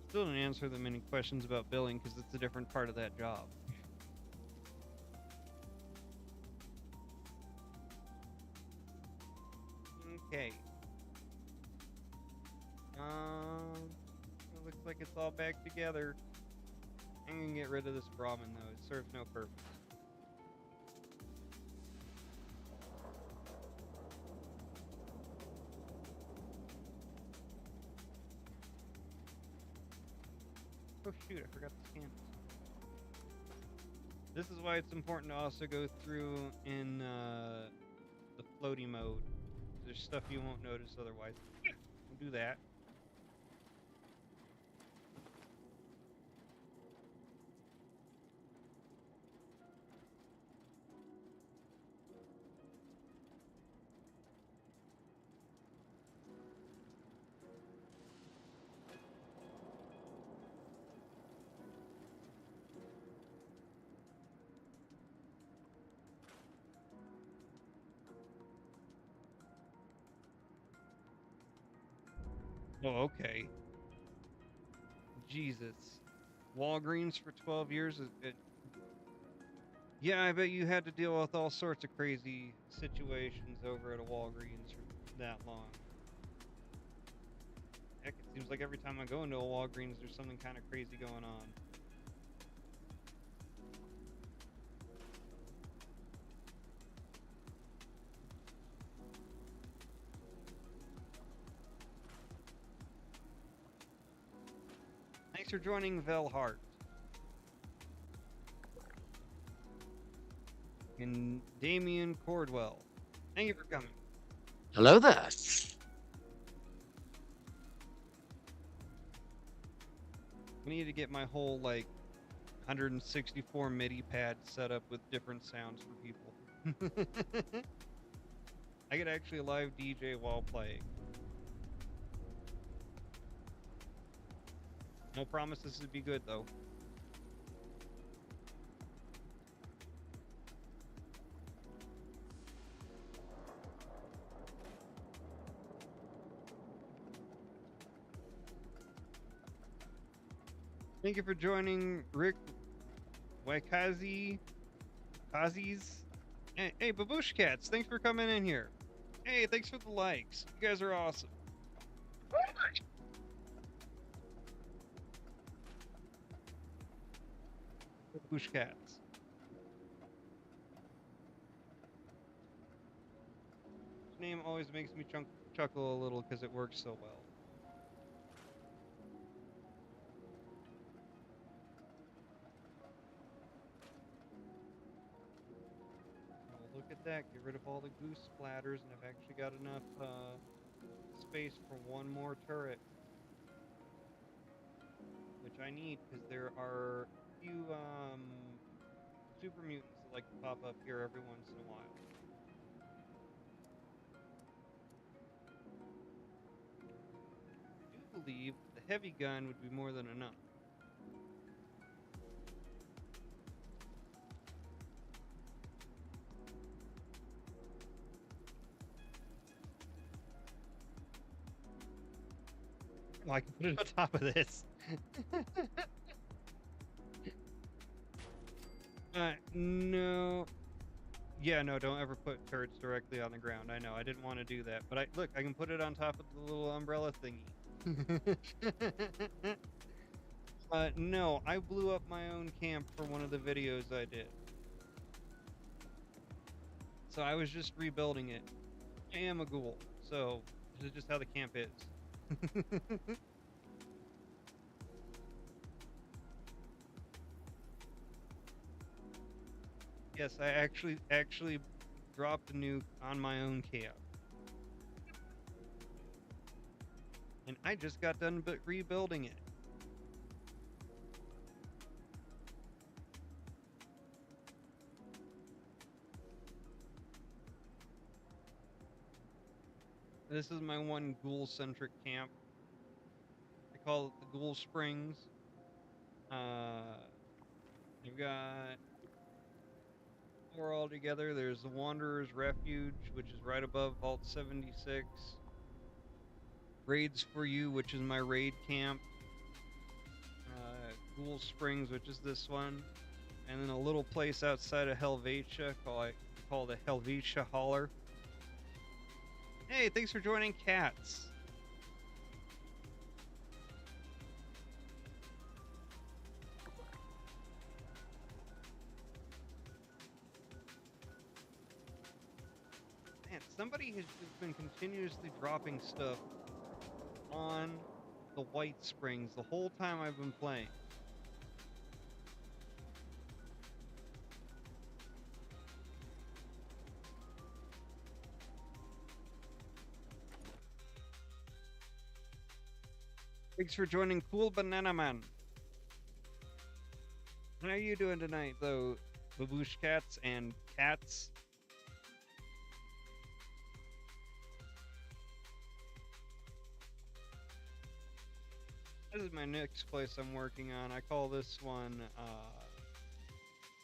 Still didn't answer them any questions about billing because it's a different part of that job. Okay. It looks like it's all back together. I'm gonna get rid of this Brahmin though. It serves no purpose. Oh shoot, I forgot the scan. This is why it's important to also go through in the floaty mode. There's stuff you won't notice otherwise. Don't do that. Oh, okay. Jesus. Walgreens for 12 years? Yeah, I bet you had to deal with all sorts of crazy situations over at a Walgreens for that long. Heck, it seems like every time I go into a Walgreens, there's something kind of crazy going on. Thanks for joining Velhart. And Damien Cordwell. Thank you for coming. Hello there. I need to get my whole, like, 164 MIDI pad set up with different sounds for people. I could actually live DJ while playing. No promises to be good, though. Thank you for joining, Rick Waikazi. Kazi's. Hey, Babush Cats, thanks for coming in here. Hey, thanks for the likes. You guys are awesome. Babush Cats. His name always makes me chuckle a little because it works so well. Look at that, get rid of all the goose splatters, and I've actually got enough space for one more turret. Which I need, because there are a few super mutants that like to pop up here every once in a while. I do believe the heavy gun would be more than enough. Oh, I can put it on top of this. No. Yeah, no, don't ever put turrets directly on the ground. I know, I didn't want to do that. But look, I can put it on top of the little umbrella thingy. No, I blew up my own camp for one of the videos I did. So I was just rebuilding it. I am a ghoul, so this is just how the camp is. Yes, I actually dropped a nuke on my own camp. And I just got done rebuilding it. This is my one ghoul-centric camp. I call it the Ghoul Springs. You've got 4 altogether. There's the Wanderer's Refuge, which is right above Vault 76. Raids for You, which is my raid camp. Ghoul Springs, which is this one. And then a little place outside of Helvetia called the Helvetia Holler. Hey, thanks for joining, Cats. Man, somebody has just been continuously dropping stuff on the White Springs the whole time I've been playing. Thanks for joining, Cool Banana Man. How are you doing tonight, though, baboosh cats and cats? This is my next place I'm working on. I call this one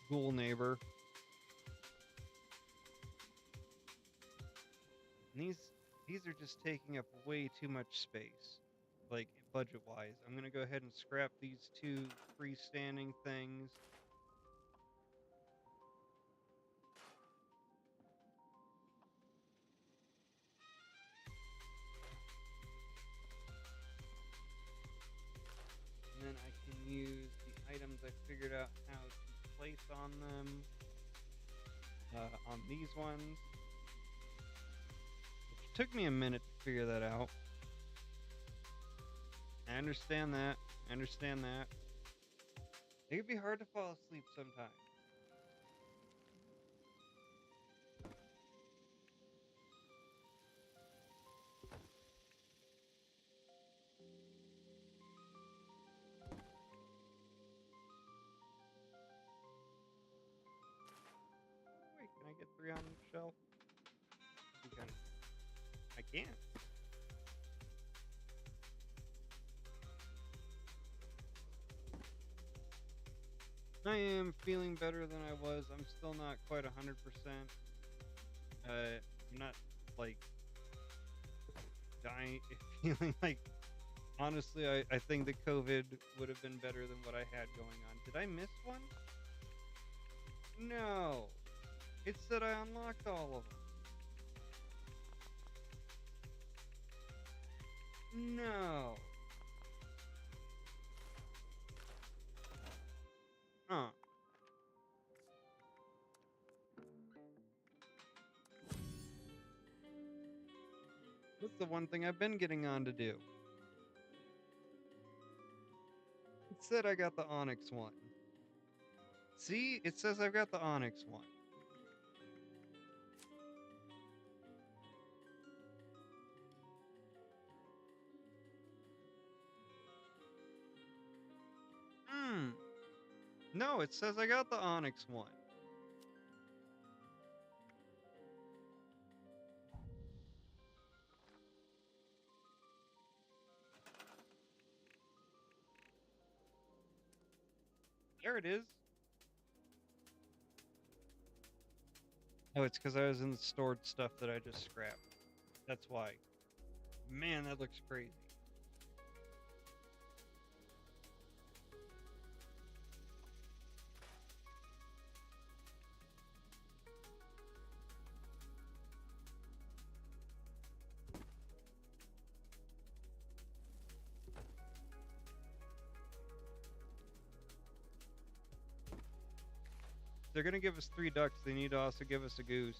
Ghoul Neighbor. And these are just taking up way too much space, like budget-wise. I'm gonna go ahead and scrap these 2 freestanding things. And then I can use the items I figured out how to place on them on these ones. Which took me a minute to figure that out. I understand that. I understand that. It can be hard to fall asleep sometimes. Wait, can I get 3 on the shelf? I can't. I am feeling better than I was. I'm still not quite 100%. I'm not, like, dying, feeling like, honestly, I think that COVID would have been better than what I had going on. Did I miss one? No. It said I unlocked all of them. No. Huh. That's the one thing I've been getting on to do. It said I got the Onyx one. See? It says I've got the Onyx one. No, it says I got the Onyx one. There it is. Oh, it's because I was in the stored stuff that I just scrapped. That's why. Man, that looks crazy. they're gonna give us 3 ducks, they need to also give us a goose.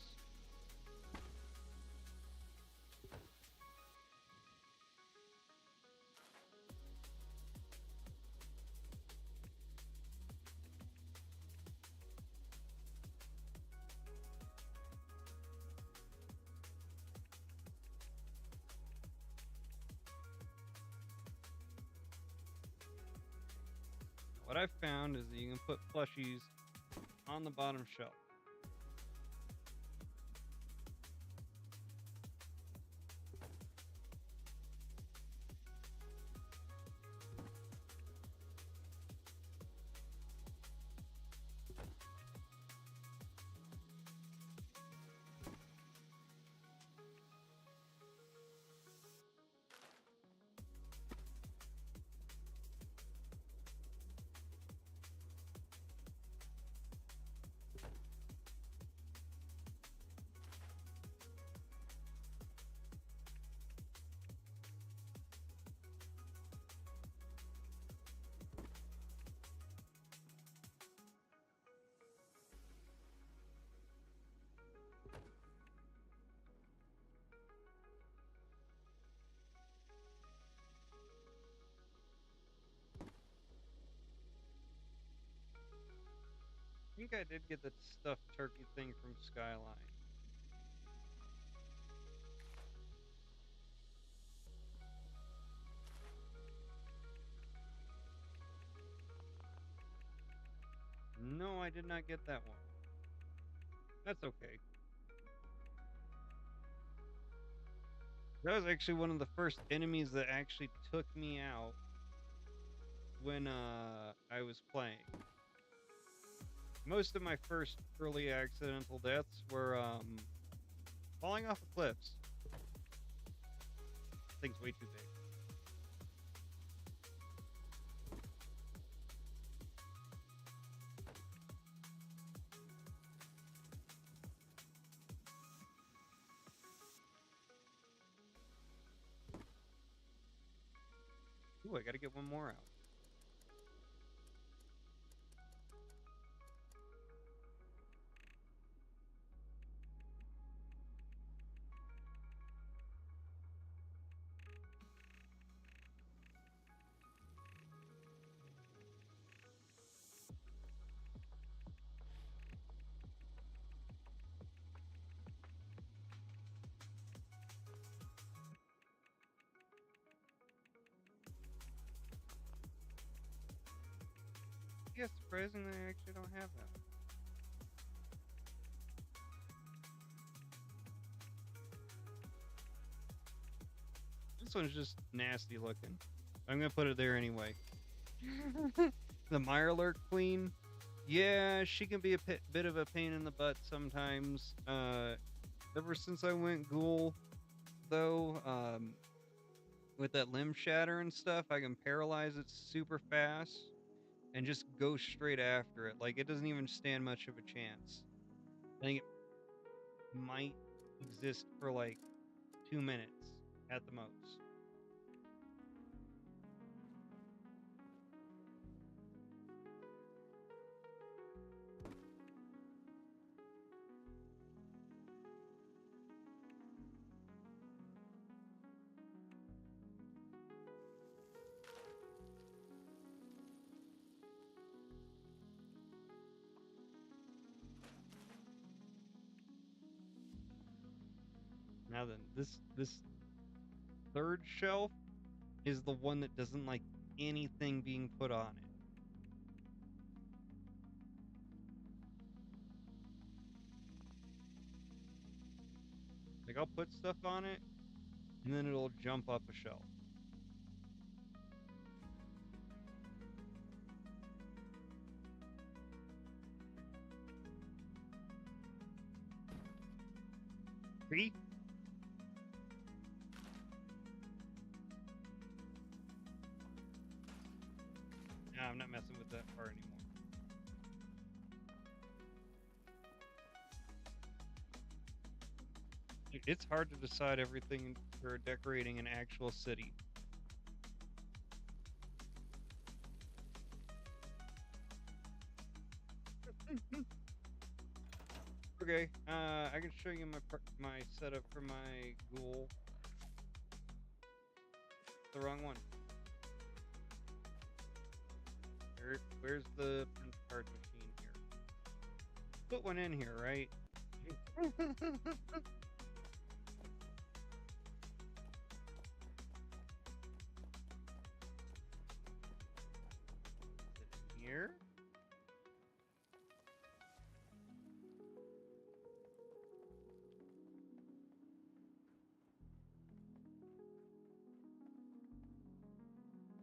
What I found is that you can put plushies on the bottom shelf. I think I did get the stuffed turkey thing from Skyline. No, I did not get that one. That's okay. That was actually one of the first enemies that actually took me out when I was playing. Most of my first early accidental deaths were falling off of cliffs. Thing's way too big. Ooh, I gotta get one more out. Yeah, surprisingly, I actually don't have that one. This one's just nasty looking. I'm gonna put it there anyway. The Mirelurk Queen. Yeah, she can be a bit of a pain in the butt sometimes. Ever since I went Ghoul, though, with that limb shatter and stuff, I can paralyze it super fast and just go straight after it. Like, it doesn't even stand much of a chance. I think it might exist for like 2 minutes at the most. Now then, this third shelf is the one that doesn't like anything being put on it. Like, I'll put stuff on it, and then it'll jump up a shelf. See? No, I'm not messing with that part anymore. It's hard to decide everything for decorating an actual city. Okay, I can show you my setup for my Ghoul. The wrong one. Where's the print card machine here? Put one in here, right? Here?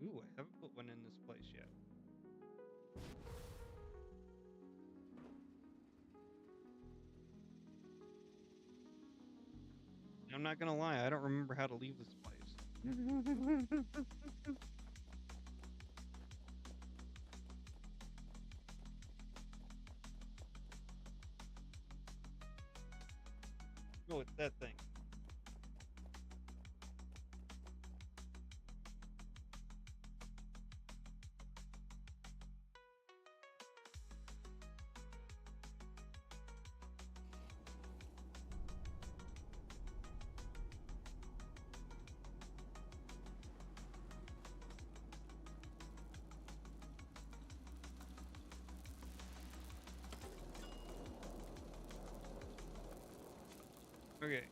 Ooh, I haven't put one in this place yet. I'm not gonna lie, I don't remember how to leave this place. Oh, it's that thing. Okay,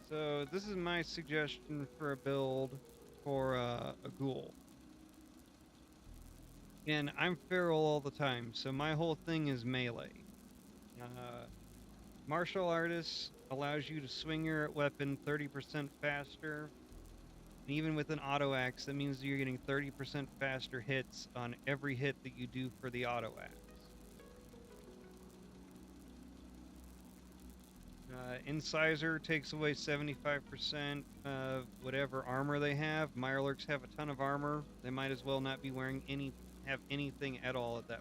so this is my suggestion for a build for a Ghoul. And I'm feral all the time, so my whole thing is melee. Martial artist allows you to swing your weapon 30% faster. And even with an auto axe, that means you're getting 30% faster hits on every hit that you do for the auto axe. Incisor takes away 75% of whatever armor they have. Mirelurks have a ton of armor. They might as well not be have anything at all at that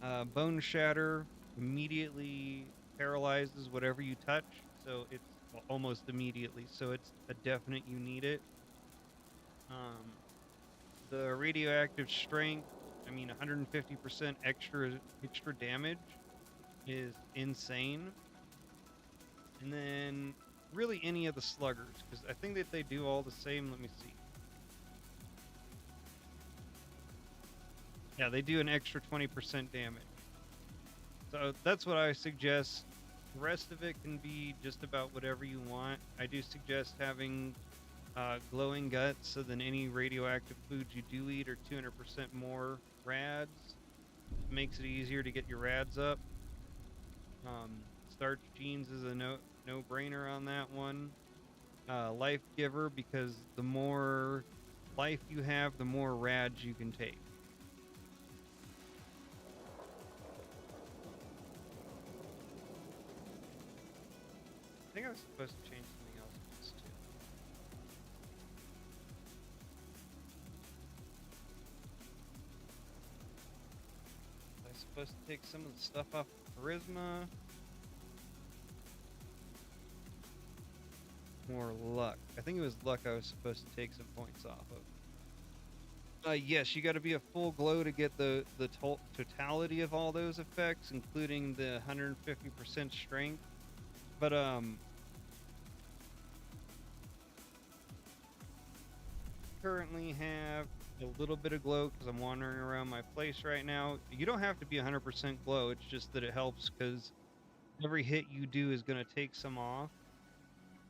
point. Bone Shatter immediately paralyzes whatever you touch, so it's almost immediately. So it's a definite you need it. The radioactive strength, I mean, 150% extra damage is insane. And then really any of the sluggers, because I think that they do all the same. Let me see. Yeah, they do an extra 20% damage. So that's what I suggest. The rest of it can be just about whatever you want. I do suggest having glowing guts, so then any radioactive foods you do eat are 200% more rads. Makes it easier to get your rads up. Starch genes is a no-brainer on that one. Life giver, because the more life you have, the more rads you can take. I think I was supposed to change something else with this too. I was supposed to take some of the stuff off of charisma. More luck. I think it was luck I was supposed to take some points off of. Yes, you got to be a full glow to get the totality of all those effects, including the 150% strength. But currently have a little bit of glow because I'm wandering around my place right now. You don't have to be 100% glow. It's just that it helps because every hit you do is going to take some off.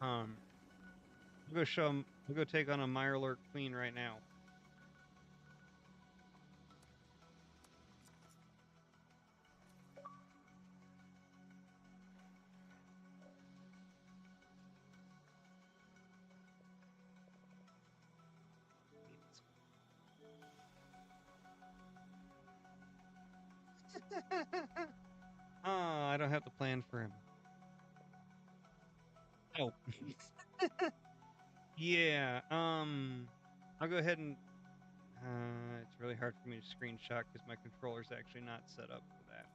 I'll go show 'em. I'll go take on a Mirelurk Queen right now. Oh, I don't have to plan for him. Oh. Yeah, I'll go ahead and, it's really hard for me to screenshot because my controller's actually not set up for that.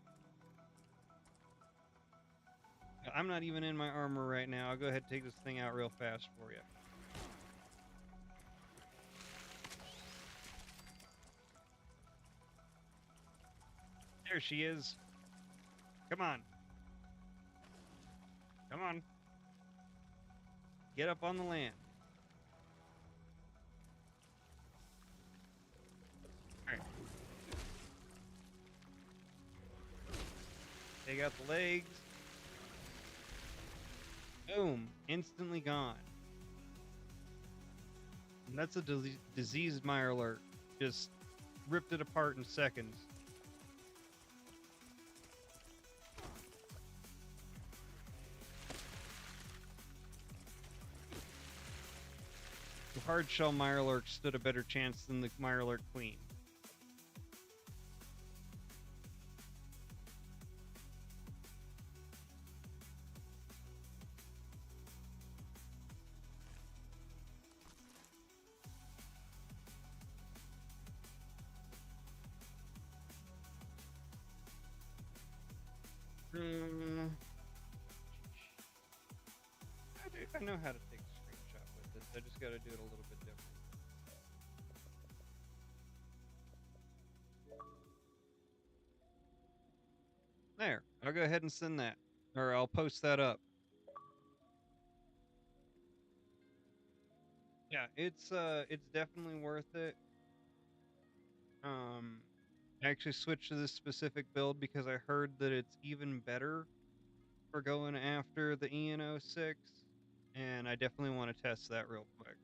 I'm not even in my armor right now. I'll go ahead and take this thing out real fast for you. There she is. Come on. Come on. Get up on the land. Alright. Take out the legs. Boom. Instantly gone. And that's a diseased Mirelurk. Just ripped it apart in seconds. The hardshell Mirelurk stood a better chance than the Mirelurk Queen. I know how to take a screenshot with this. I just got to do it a little bit different. There. I'll go ahead and send that, or I'll post that up. Yeah, it's definitely worth it. I actually switched to this specific build because I heard that it's even better for going after the EN06, and I definitely want to test that real quick.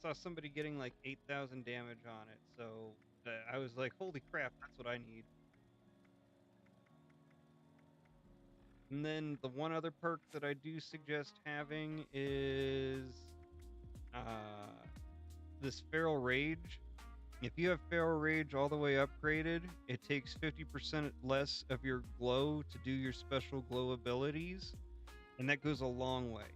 Saw somebody getting like 8,000 damage on it, so I was like, holy crap, that's what I need. And then the one other perk that I do suggest having is this Feral Rage. If you have Feral Rage all the way upgraded, it takes 50% less of your glow to do your special glow abilities, and that goes a long way.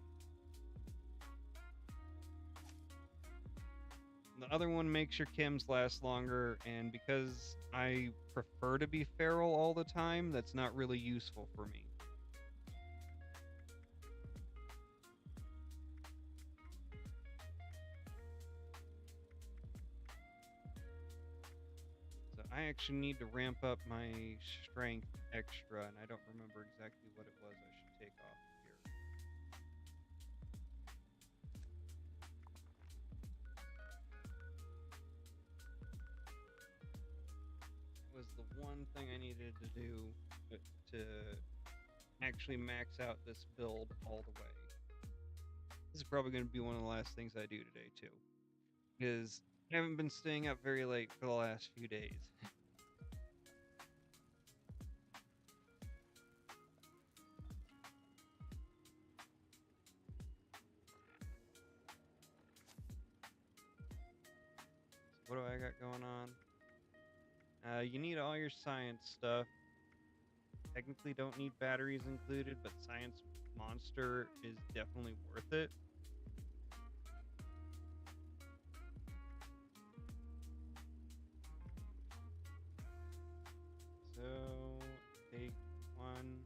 The other one makes your chems last longer, and because I prefer to be feral all the time, that's not really useful for me. So I actually need to ramp up my strength extra, and I don't remember exactly what it was I should take off here. Was the one thing I needed to do to actually max out this build all the way. This is probably going to be one of the last things I do today too, because I haven't been staying up very late for the last few days. So what do I got going on? You need all your science stuff. Technically don't need batteries included, but Science Monster is definitely worth it. So, take one.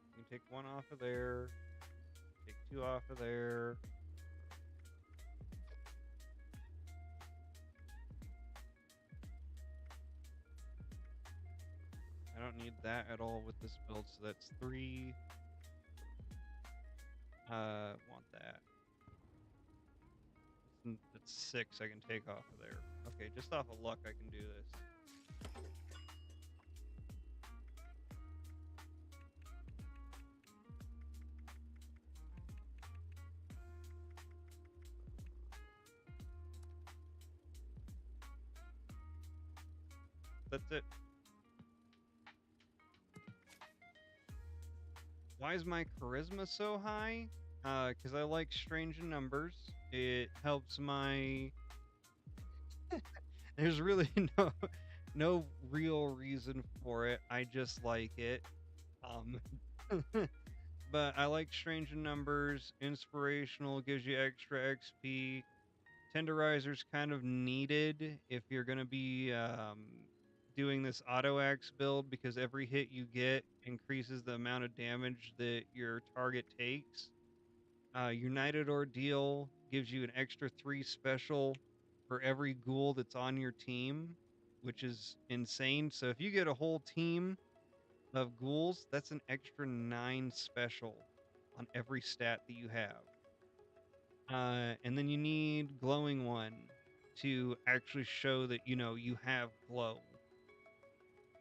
You can take one off of there. Take two off of there. I don't need that at all with this build, so that's three. Want that. That's six I can take off of there. Okay, just off of luck I can do this. That's it. Why is my charisma so high? Because I like strange numbers. It helps my... There's really no real reason for it. I just like it. But I like strange numbers. Inspirational gives you extra XP. Tenderizer's kind of needed if you're going to be doing this auto axe build, because every hit you get increases the amount of damage that your target takes. United Ordeal gives you an extra 3 special for every ghoul that's on your team. which is insane. So if you get a whole team of ghouls, that's an extra 9 special on every stat that you have. And then you need glowing one to actually show that you have glow,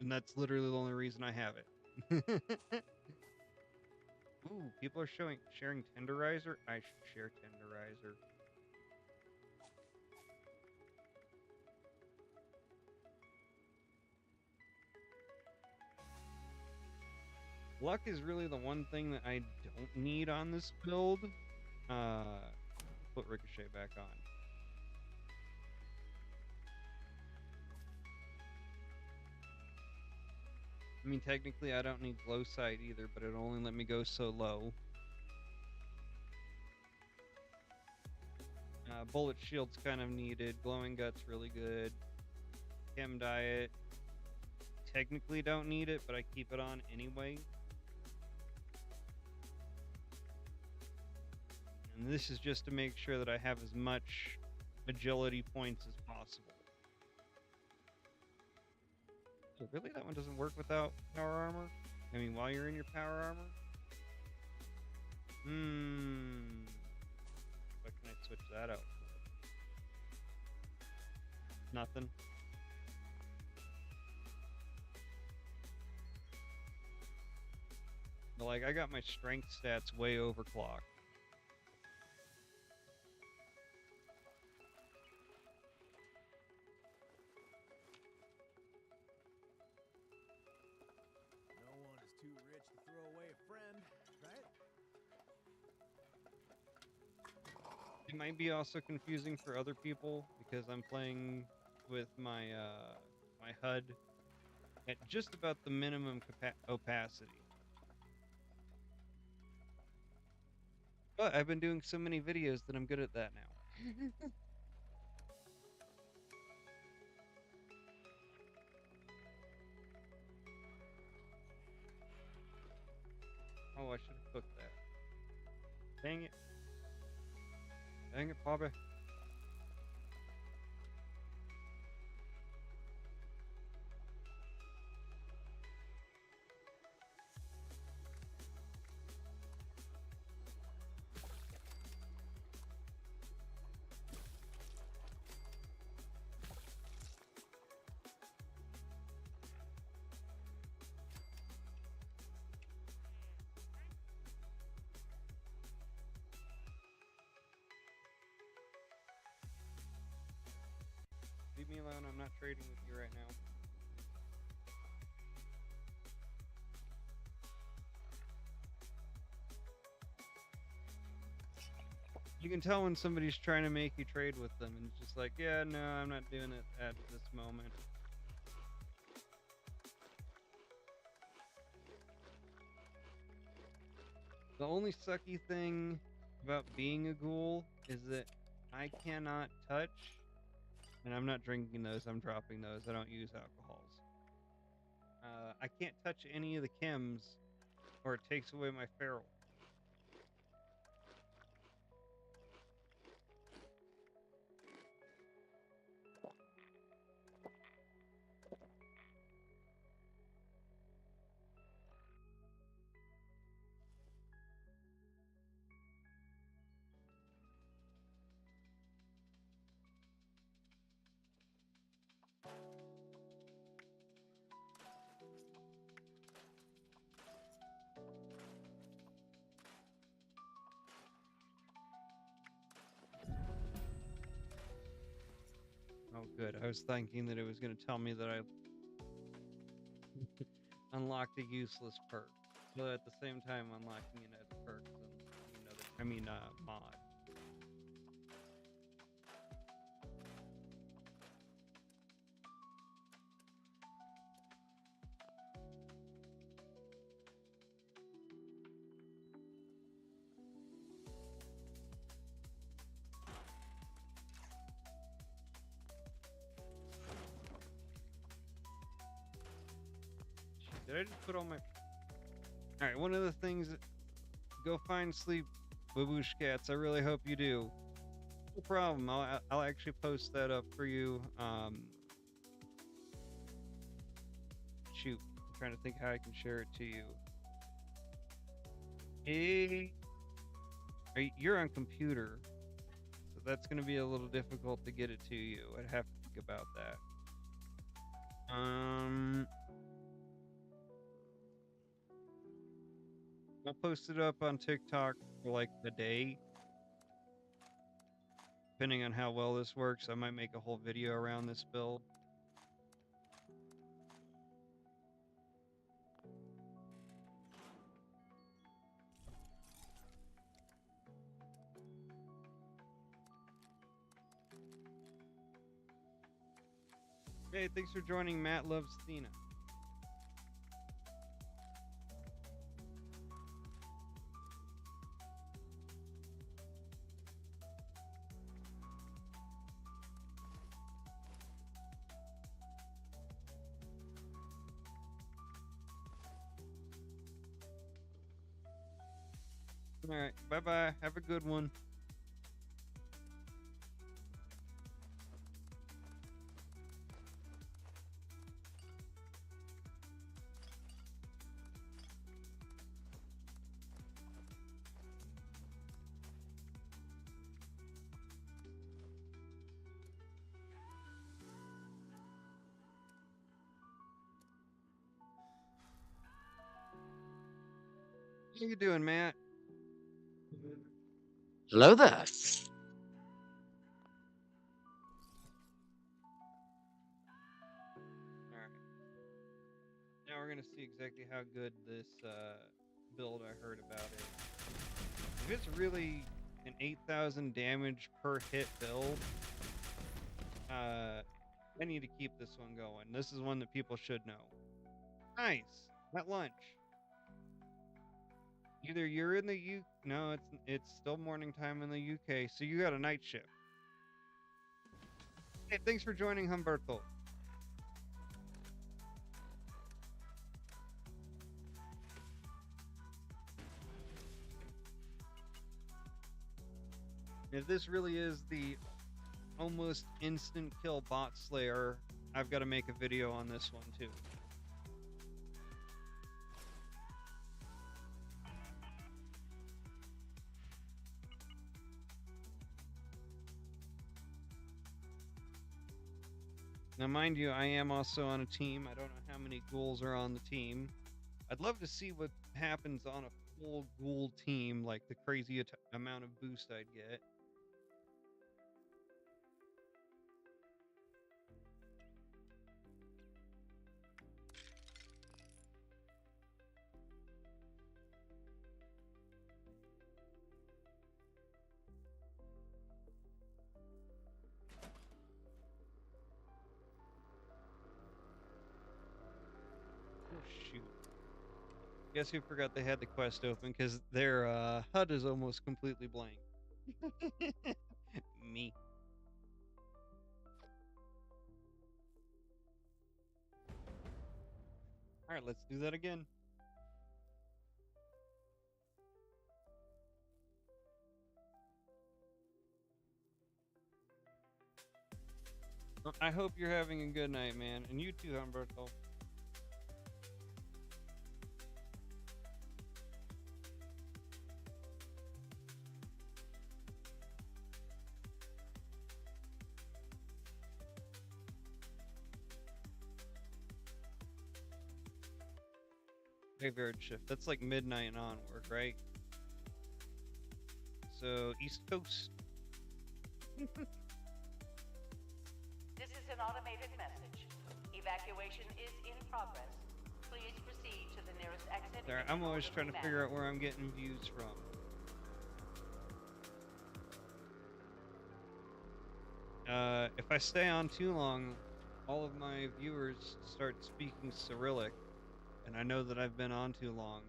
and that's literally the only reason I have it. Ooh, people are sharing tenderizer. I should share tenderizer. Luck is really the one thing that I don't need on this build. Put Ricochet back on. I mean, technically, I don't need glow sight either, but it'll only let me go so low. Bullet shield's kind of needed. Glowing gut's really good. Chem diet. Technically don't need it, but I keep it on anyway. And this is just to make sure that I have as much agility points as possible. So really, that one doesn't work without power armor? I mean, while you're in your power armor? What can I switch that out for? Nothing. But like, I got my strength stats way overclocked. No one is too rich to throw away a friend, right? It might be also confusing for other people because I'm playing with my my HUD at just about the minimum opacity. But I've been doing so many videos that I'm good at that now. Oh, I should have cooked that. Dang it. Dang it, Bobby. Leave me alone, I'm not trading with you right now. You can tell when somebody's trying to make you trade with them, and it's just like, yeah, no, I'm not doing it at this moment. The only sucky thing about being a ghoul is that I cannot touch, and I'm not drinking those, I'm dropping those, I don't use alcohols. I can't touch any of the chems, or it takes away my feral. Oh, good. I was thinking that it was going to tell me that I unlocked a useless perk, but at the same time unlocking it as a perk is another, mod. Did I just put all my... Alright, one of the things... Go find sleep, baboosh cats. I really hope you do. No problem. I'll actually post that up for you. shoot. I'm trying to think how I can share it to you. Eh, you're on computer, so that's going to be a little difficult to get it to you. I'd have to think about that. I'll post it up on TikTok for like a day. Depending on how well this works, I might make a whole video around this build. Hey, thanks for joining Matt Loves Thena. All right, bye-bye. Have a good one. How you doing, Matt? Hello there. All right. Now we're gonna see exactly how good this build I heard about it. If it's really an 8,000 damage per hit build, I need to keep this one going. This is one that people should know. Nice. At lunch. Either you're in the no, it's still morning time in the UK, so you got a night shift. Hey, thanks for joining, Humberto. If this really is the almost instant kill bot slayer, I've got to make a video on this one too. Now, mind you, I am also on a team. I don't know how many ghouls are on the team. I'd love to see what happens on a full ghoul team, like the crazy amount of boost I'd get. Oh, shoot. Guess who forgot they had the quest open because their HUD is almost completely blank. Me. All right, let's do that again. I hope you're having a good night, man. And you too, Humberto. Graveyard shift. That's like midnight and onward, right? So, East Coast. This is an automated message. Evacuation is in progress. Please proceed to the nearest exit. There, I'm always trying to figure out where I'm getting views from. If I stay on too long, all of my viewers start speaking Cyrillic, and I know that I've been on too long.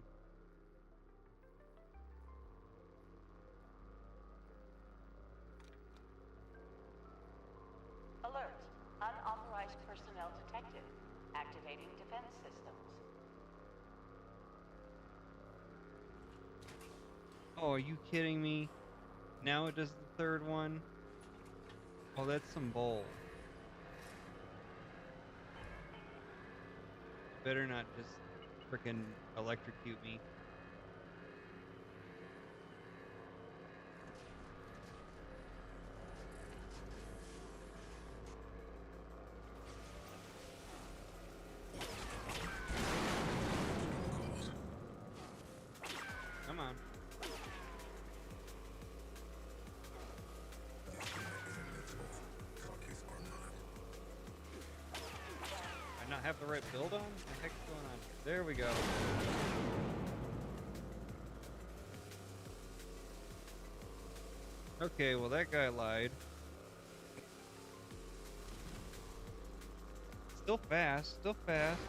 Alert. Unauthorized personnel detected. Activating defense systems. Oh, are you kidding me? Now it does the third one? Oh, that's some bull. better not just freaking electrocute me. Come on. I not have the right build on? What the heck's going on here? There we go. Okay, well that guy lied. Still fast, still fast.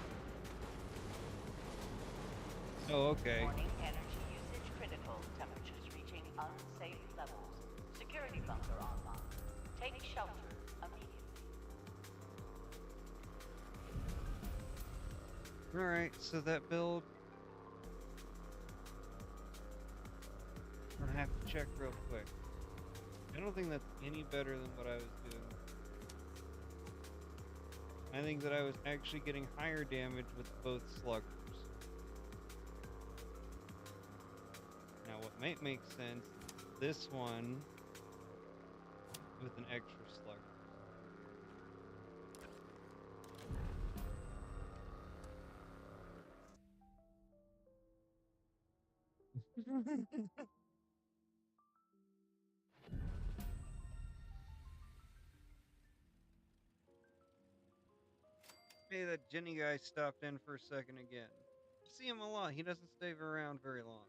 Oh, okay. Warning, energy usage critical. Temperatures reaching unsafe levels. Security bunker online. Take shelter immediately. Alright, so that build... I'm gonna have to check real quick. I don't think that's any better than what I was doing. I think that I was actually getting higher damage with both sluggers. Now what might make sense, this one with an extra slugger. Hey, that Jenny guy stopped in for a second again. See him a lot. He doesn't stay around very long.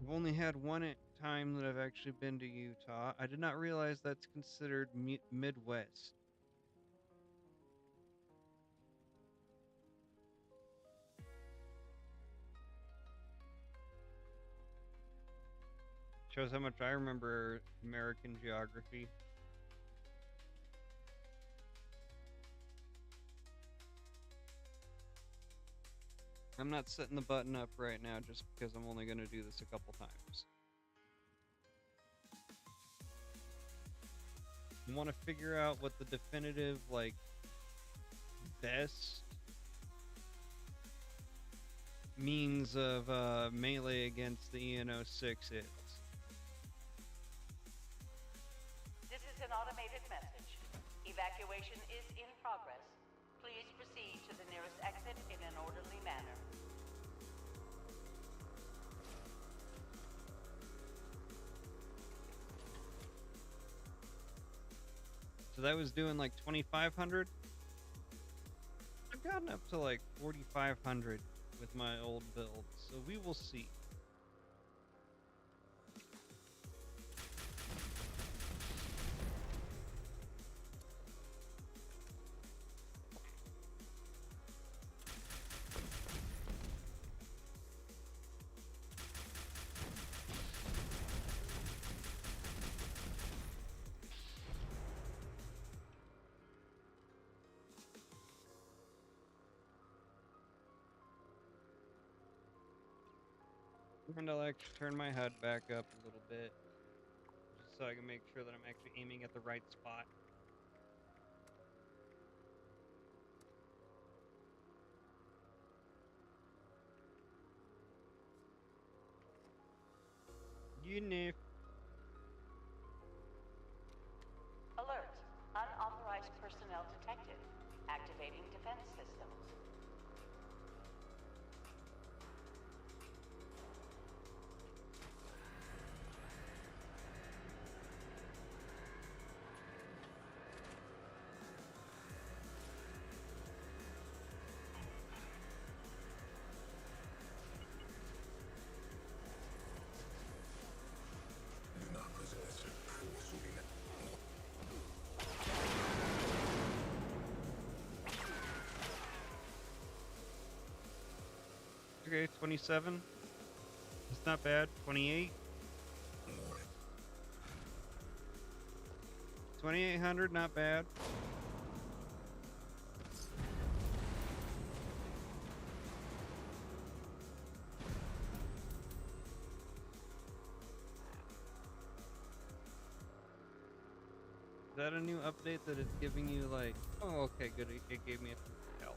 I've only had one time that I've actually been to Utah. I did not realize that's considered Midwest. Shows how much I remember American geography. I'm not setting the button up right now just because I'm only going to do this a couple times. I want to figure out what the definitive, like, best means of melee against the EN06 is. This is an automated message. Evacuation is in progress. Please proceed to the nearest exit in an orderly manner. So that was doing like 2,500. I've gotten up to like 4,500 with my old build, so we will see. And I'll actually turn my HUD back up a little bit, just so I can make sure that I'm actually aiming at the right spot. Unif. Alert. Unauthorized personnel detected. Activating defense systems. Okay, 27. That's not bad. 28. 2,800, not bad. Is that a new update that it's giving you like? Oh, okay, good. It gave me a tell.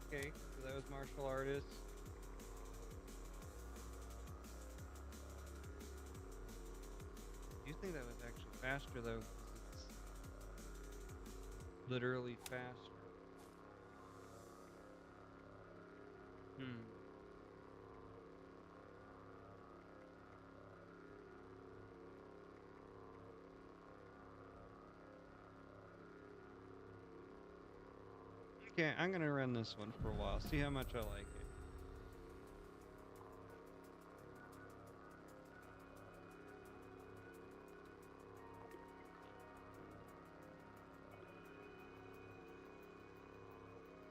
Okay, so that was martial artists. Do you think that was actually faster though? 'Cause it's literally faster. Hmm. Okay, I'm gonna run this one for a while, see how much I like it.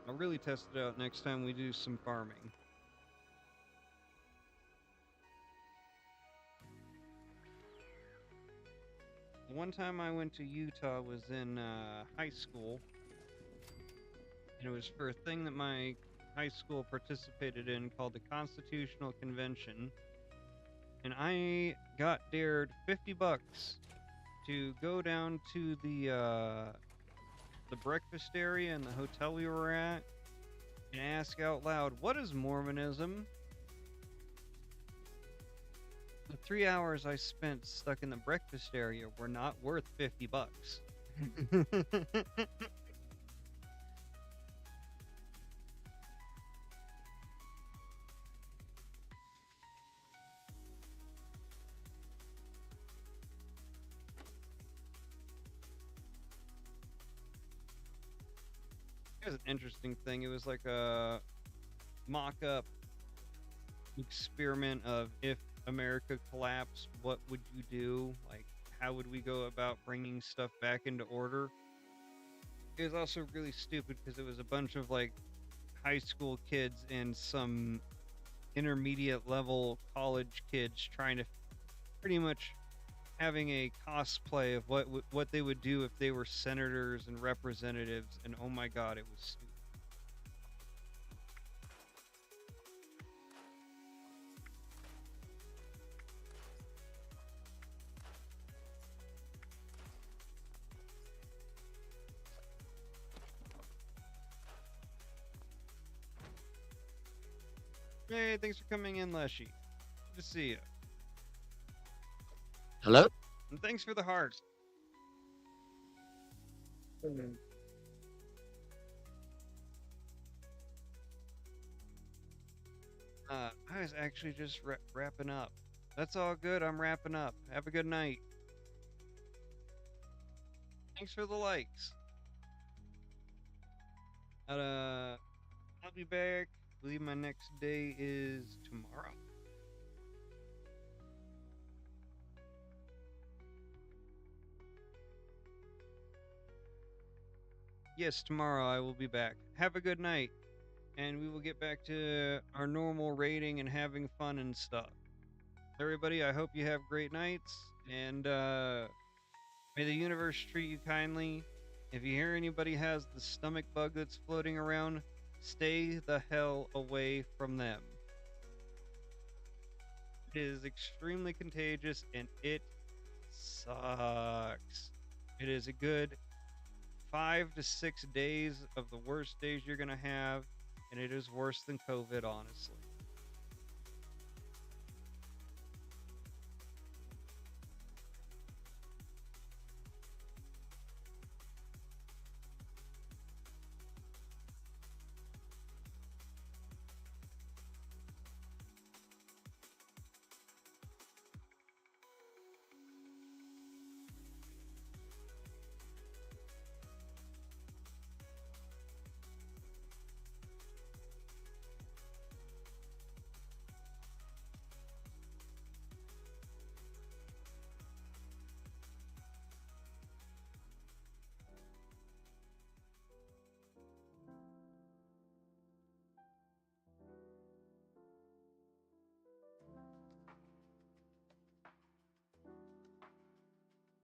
I'll really test it out next time we do some farming. The one time I went to Utah was in high school, and it was for a thing that my high school participated in called the Constitutional Convention, and I got dared $50 to go down to the breakfast area in the hotel we were at and ask out loud, "What is Mormonism?" The 3 hours I spent stuck in the breakfast area were not worth $50. It was an interesting thing. It was like a mock-up experiment of if America collapsed, what would you do? Like, how would we go about bringing stuff back into order? It was also really stupid because it was a bunch of like high school kids and some intermediate level college kids trying to pretty much having a cosplay of what they would do if they were senators and representatives, and oh my god, it was stupid. Hey, thanks for coming in, Leshy. Good to see you. Hello? And thanks for the heart. I was actually just wrapping up. That's all good. I'm wrapping up. Have a good night. Thanks for the likes. I'll be back. I believe my next day is tomorrow. Yes, tomorrow I will be back. Have a good night, and we will get back to our normal rating and having fun and stuff. Everybody, I hope you have great nights, and may the universe treat you kindly. If you hear anybody has the stomach bug that's floating around, stay the hell away from them. It is extremely contagious, and it sucks. It is a good 5 to 6 days of the worst days you're going to have, and it is worse than COVID, honestly.